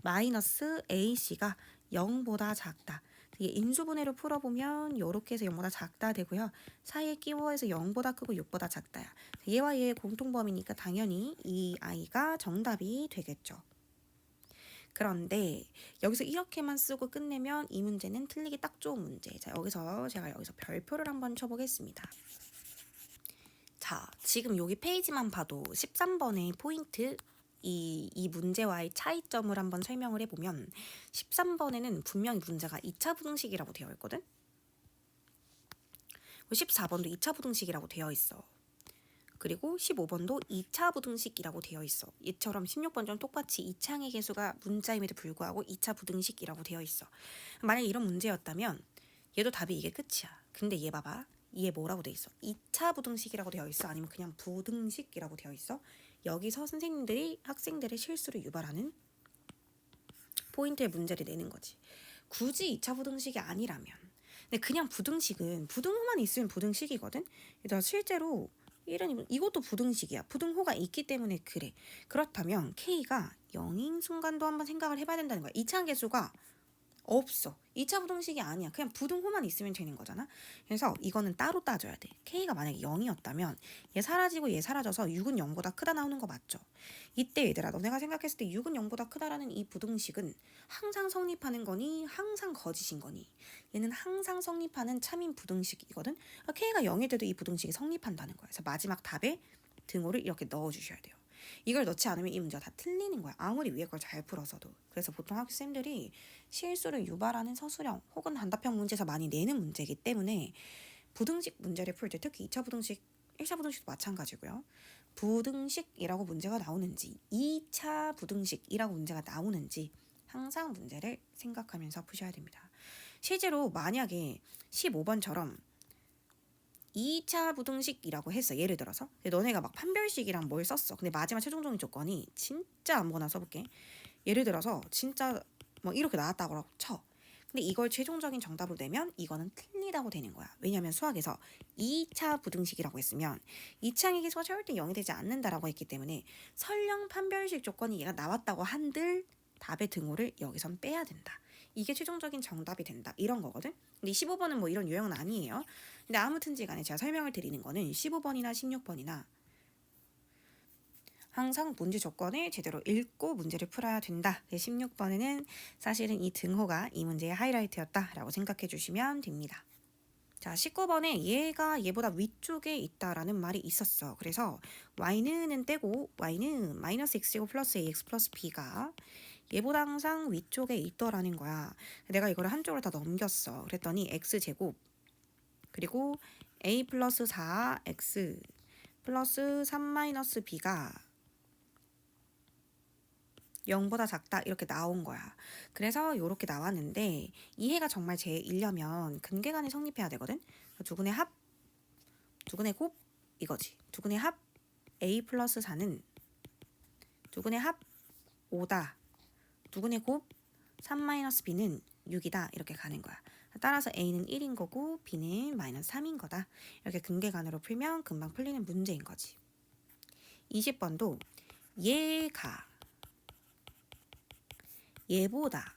마이너스 ac가 0보다 작다. 이게 인수분해로 풀어보면 이렇게 해서 0보다 작다 되고요. 사이에 끼워서 0보다 크고 6보다 작다야. 얘와 얘의 공통범위니까 당연히 이 아이가 정답이 되겠죠. 그런데 여기서 이렇게만 쓰고 끝내면 이 문제는 틀리기 딱 좋은 문제. 자, 제가 여기서 별표를 한번 쳐보겠습니다. 자, 지금 여기 페이지만 봐도 13번의 포인트 이 문제와의 차이점을 한번 설명을 해보면 13번에는 분명히 문제가 2차 부등식이라고 되어 있거든? 14번도 2차 부등식이라고 되어 있어. 그리고 15번도 2차 부등식이라고 되어 있어. 이처럼 16번처럼 똑같이 2창의 개수가 문자임에도 불구하고 2차 부등식이라고 되어 있어. 만약에 이런 문제였다면 얘도 답이 이게 끝이야. 근데 얘 봐봐. 얘 뭐라고 되어 있어? 2차 부등식이라고 되어 있어? 아니면 그냥 부등식이라고 되어 있어? 여기서 선생님들이 학생들의 실수를 유발하는 포인트의 문제를 내는 거지. 굳이 2차 부등식이 아니라면. 근데 그냥 부등식은 부등호만 있으면 부등식이거든? 그래서 실제로 이것도 부등식이야. 부등호가 있기 때문에 그래. 그렇다면 K가 0인 순간도 한번 생각을 해봐야 된다는 거야. 2차 개수가 없어. 2차 부등식이 아니야. 그냥 부등호만 있으면 되는 거잖아. 그래서 이거는 따로 따져야 돼. K가 만약에 0이었다면 얘 사라지고 얘 사라져서 6은 0보다 크다 나오는 거 맞죠? 이때 얘들아 너네가 생각했을 때 6은 0보다 크다라는 이 부등식은 항상 성립하는 거니 항상 거짓인 거니? 얘는 항상 성립하는 참인 부등식이거든. K가 0이 돼도 이 부등식이 성립한다는 거야. 그래서 마지막 답에 등호를 이렇게 넣어주셔야 돼요. 이걸 넣지 않으면 이 문제가 다 틀리는 거야. 아무리 위에 걸 잘 풀어서도. 그래서 보통 학생들이 실수를 유발하는 서술형 혹은 단답형 문제에서 많이 내는 문제이기 때문에 부등식 문제를 풀 때 특히 2차 부등식, 1차 부등식도 마찬가지고요. 부등식이라고 문제가 나오는지 2차 부등식이라고 문제가 나오는지 항상 문제를 생각하면서 푸셔야 됩니다. 실제로 만약에 15번처럼 2차 부등식이라고 했어. 예를 들어서. 근데 너네가 막 판별식이랑 뭘 썼어. 근데 마지막 최종적인 조건이 진짜 아무거나 써볼게. 예를 들어서 진짜 뭐 이렇게 나왔다고 쳐. 근데 이걸 최종적인 정답으로 내면 이거는 틀리다고 되는 거야. 왜냐하면 수학에서 2차 부등식이라고 했으면 2차의 개수가 절대 0이 되지 않는다라고 했기 때문에 설령 판별식 조건이 얘가 나왔다고 한들 답의 등호를 여기선 빼야 된다. 이게 최종적인 정답이 된다. 이런 거거든. 근데 15번은 뭐 이런 유형은 아니에요. 근데 아무튼지 간에 제가 설명을 드리는 거는 15번이나 16번이나 항상 문제 조건을 제대로 읽고 문제를 풀어야 된다. 16번에는 사실은 이 등호가 이 문제의 하이라이트였다라고 생각해 주시면 됩니다. 자, 19번에 얘가 얘보다 위쪽에 있다라는 말이 있었어. 그래서 y는 떼고 y는 마이너스 x제곱 플러스 ax 플러스 b가 얘보다 항상 위쪽에 있더라는 거야. 내가 이거를 한쪽으로 다 넘겼어. 그랬더니 x제곱 그리고 a 플러스 4x 플러스 3 마이너스 b가 0보다 작다 이렇게 나온 거야. 그래서 이렇게 나왔는데 이해가 정말 제1려면 근계간이 성립해야 되거든. 두근의 합, 두근의 곱 이거지. 두근의 합 a 플러스 4는 두근의 합 5다. 두근의 곱 3 마이너스 b는 6이다. 이렇게 가는 거야. 따라서 a는 1인 거고 b는 마이너스 3인 거다. 이렇게 근계간으로 풀면 금방 풀리는 문제인 거지. 20번도 얘가 얘보다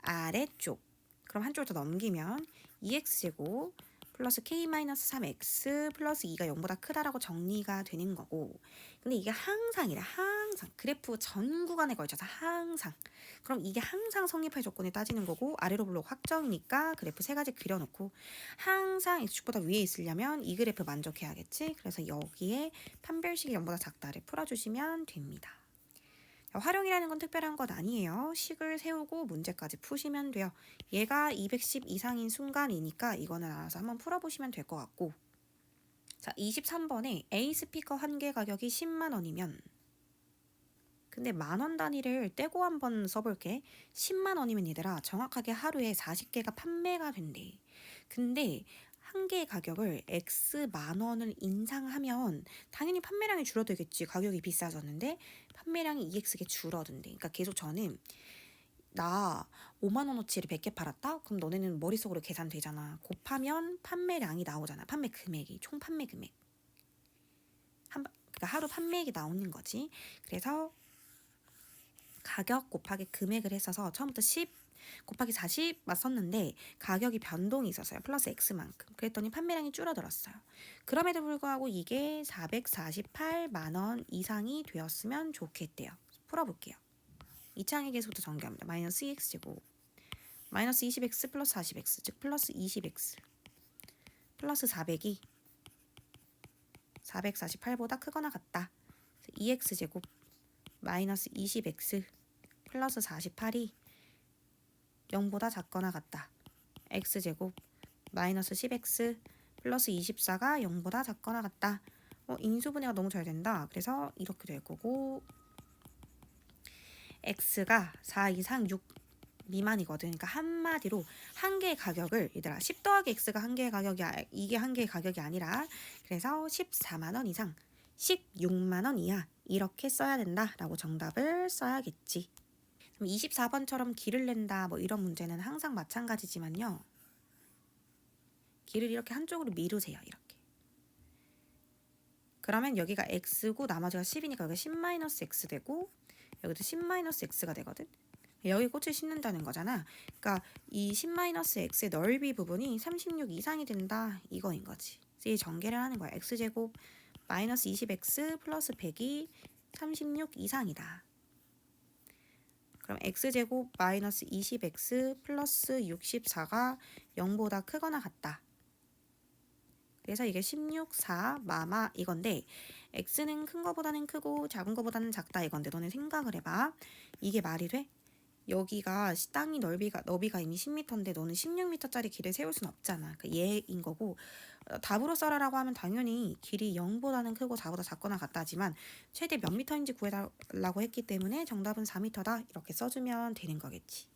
아래쪽 그럼 한쪽을 더 넘기면 2x제곱 플러스 k-3x 플러스 2가 0보다 크다라고 정리가 되는 거고, 근데 이게 항상이래. 항상 그래프 전 구간에 걸쳐서 항상. 그럼 이게 항상 성립할 조건을 따지는 거고, 아래로 블록 확정이니까 그래프 세 가지 그려놓고 항상 x축보다 위에 있으려면 이 그래프 만족해야겠지. 그래서 여기에 판별식이 0보다 작다를 풀어주시면 됩니다. 활용이라는 건 특별한 것 아니에요. 식을 세우고 문제까지 푸시면 돼요. 얘가 210 이상인 순간이니까 이거는 알아서 한번 풀어보시면 될 것 같고, 자 23번에 A 스피커 한 개 가격이 10만 원이면, 근데 만원 단위를 떼고 한번 써볼게. 10만 원이면 얘들아 정확하게 하루에 40개가 판매가 된대. 근데 한 개의 가격을 X 만 원을 인상하면 당연히 판매량이 줄어들겠지. 가격이 비싸졌는데 판매량이 2X게 줄어든대. 그러니까 계속 저는 나 5만 원어치를 100개 팔았다? 그럼 너네는 머릿속으로 계산되잖아. 곱하면 판매량이 나오잖아. 판매 금액이. 총 판매 금액. 그러니까 하루 판매액이 나오는 거지. 그래서 가격 곱하기 금액을 했어서 처음부터 10 곱하기 40만 썼는데 가격이 변동이 있었어요. 플러스 X만큼. 그랬더니 판매량이 줄어들었어요. 그럼에도 불구하고 이게 448만 원 이상이 되었으면 좋겠대요. 풀어볼게요. 이차항의 계수부터 전개합니다. 마이너스 2x제곱 마이너스 20x 플러스 40x 즉 플러스 20x 플러스 400이 448보다 크거나 같다. 2x제곱 마이너스 20x 플러스 48이 0보다 작거나 같다. x제곱 마이너스 10x 플러스 24가 0보다 작거나 같다. 인수분해가 너무 잘 된다. 그래서 이렇게 될 거고, x가 4 이상 6 미만이거든. 그러니까 한마디로 한 개의 가격을, 얘들아 10 더하기 x가 한 개의 가격이, 이게 한 개의 가격이 아니라, 그래서 14만 원 이상 16만 원 이하 이렇게 써야 된다라고 정답을 써야겠지. 24번처럼 길을 낸다 뭐 이런 문제는 항상 마찬가지지만요. 길을 이렇게 한쪽으로 미루세요. 이렇게. 그러면 여기가 x고 나머지가 10이니까 여기가 10-x 되고 여기도 10-x가 되거든. 여기 꽃을 심는다는 거잖아. 그러니까 이 10-x의 넓이 부분이 36 이상이 된다 이거인 거지. 그래서 이 전개를 하는 거야. x제곱 마이너스 20x 플러스 100이 36 이상이다. 그럼 x제곱 마이너스 20x 플러스 64가 0보다 크거나 같다. 그래서 이게 16, 4, 마마 이건데 x는 큰 거보다는 크고 작은 거보다는 작다 이건데 너네 생각을 해봐. 이게 말이 돼? 여기가 땅이 너비가 이미 10m인데 너는 16m짜리 길을 세울 순 없잖아. 그러니까 얘인 거고, 답으로 써라라고 하면 당연히 길이 0보다는 크고 4보다 작거나 같다지만 최대 몇 미터인지 구해달라고 했기 때문에 정답은 4m다 이렇게 써주면 되는 거겠지.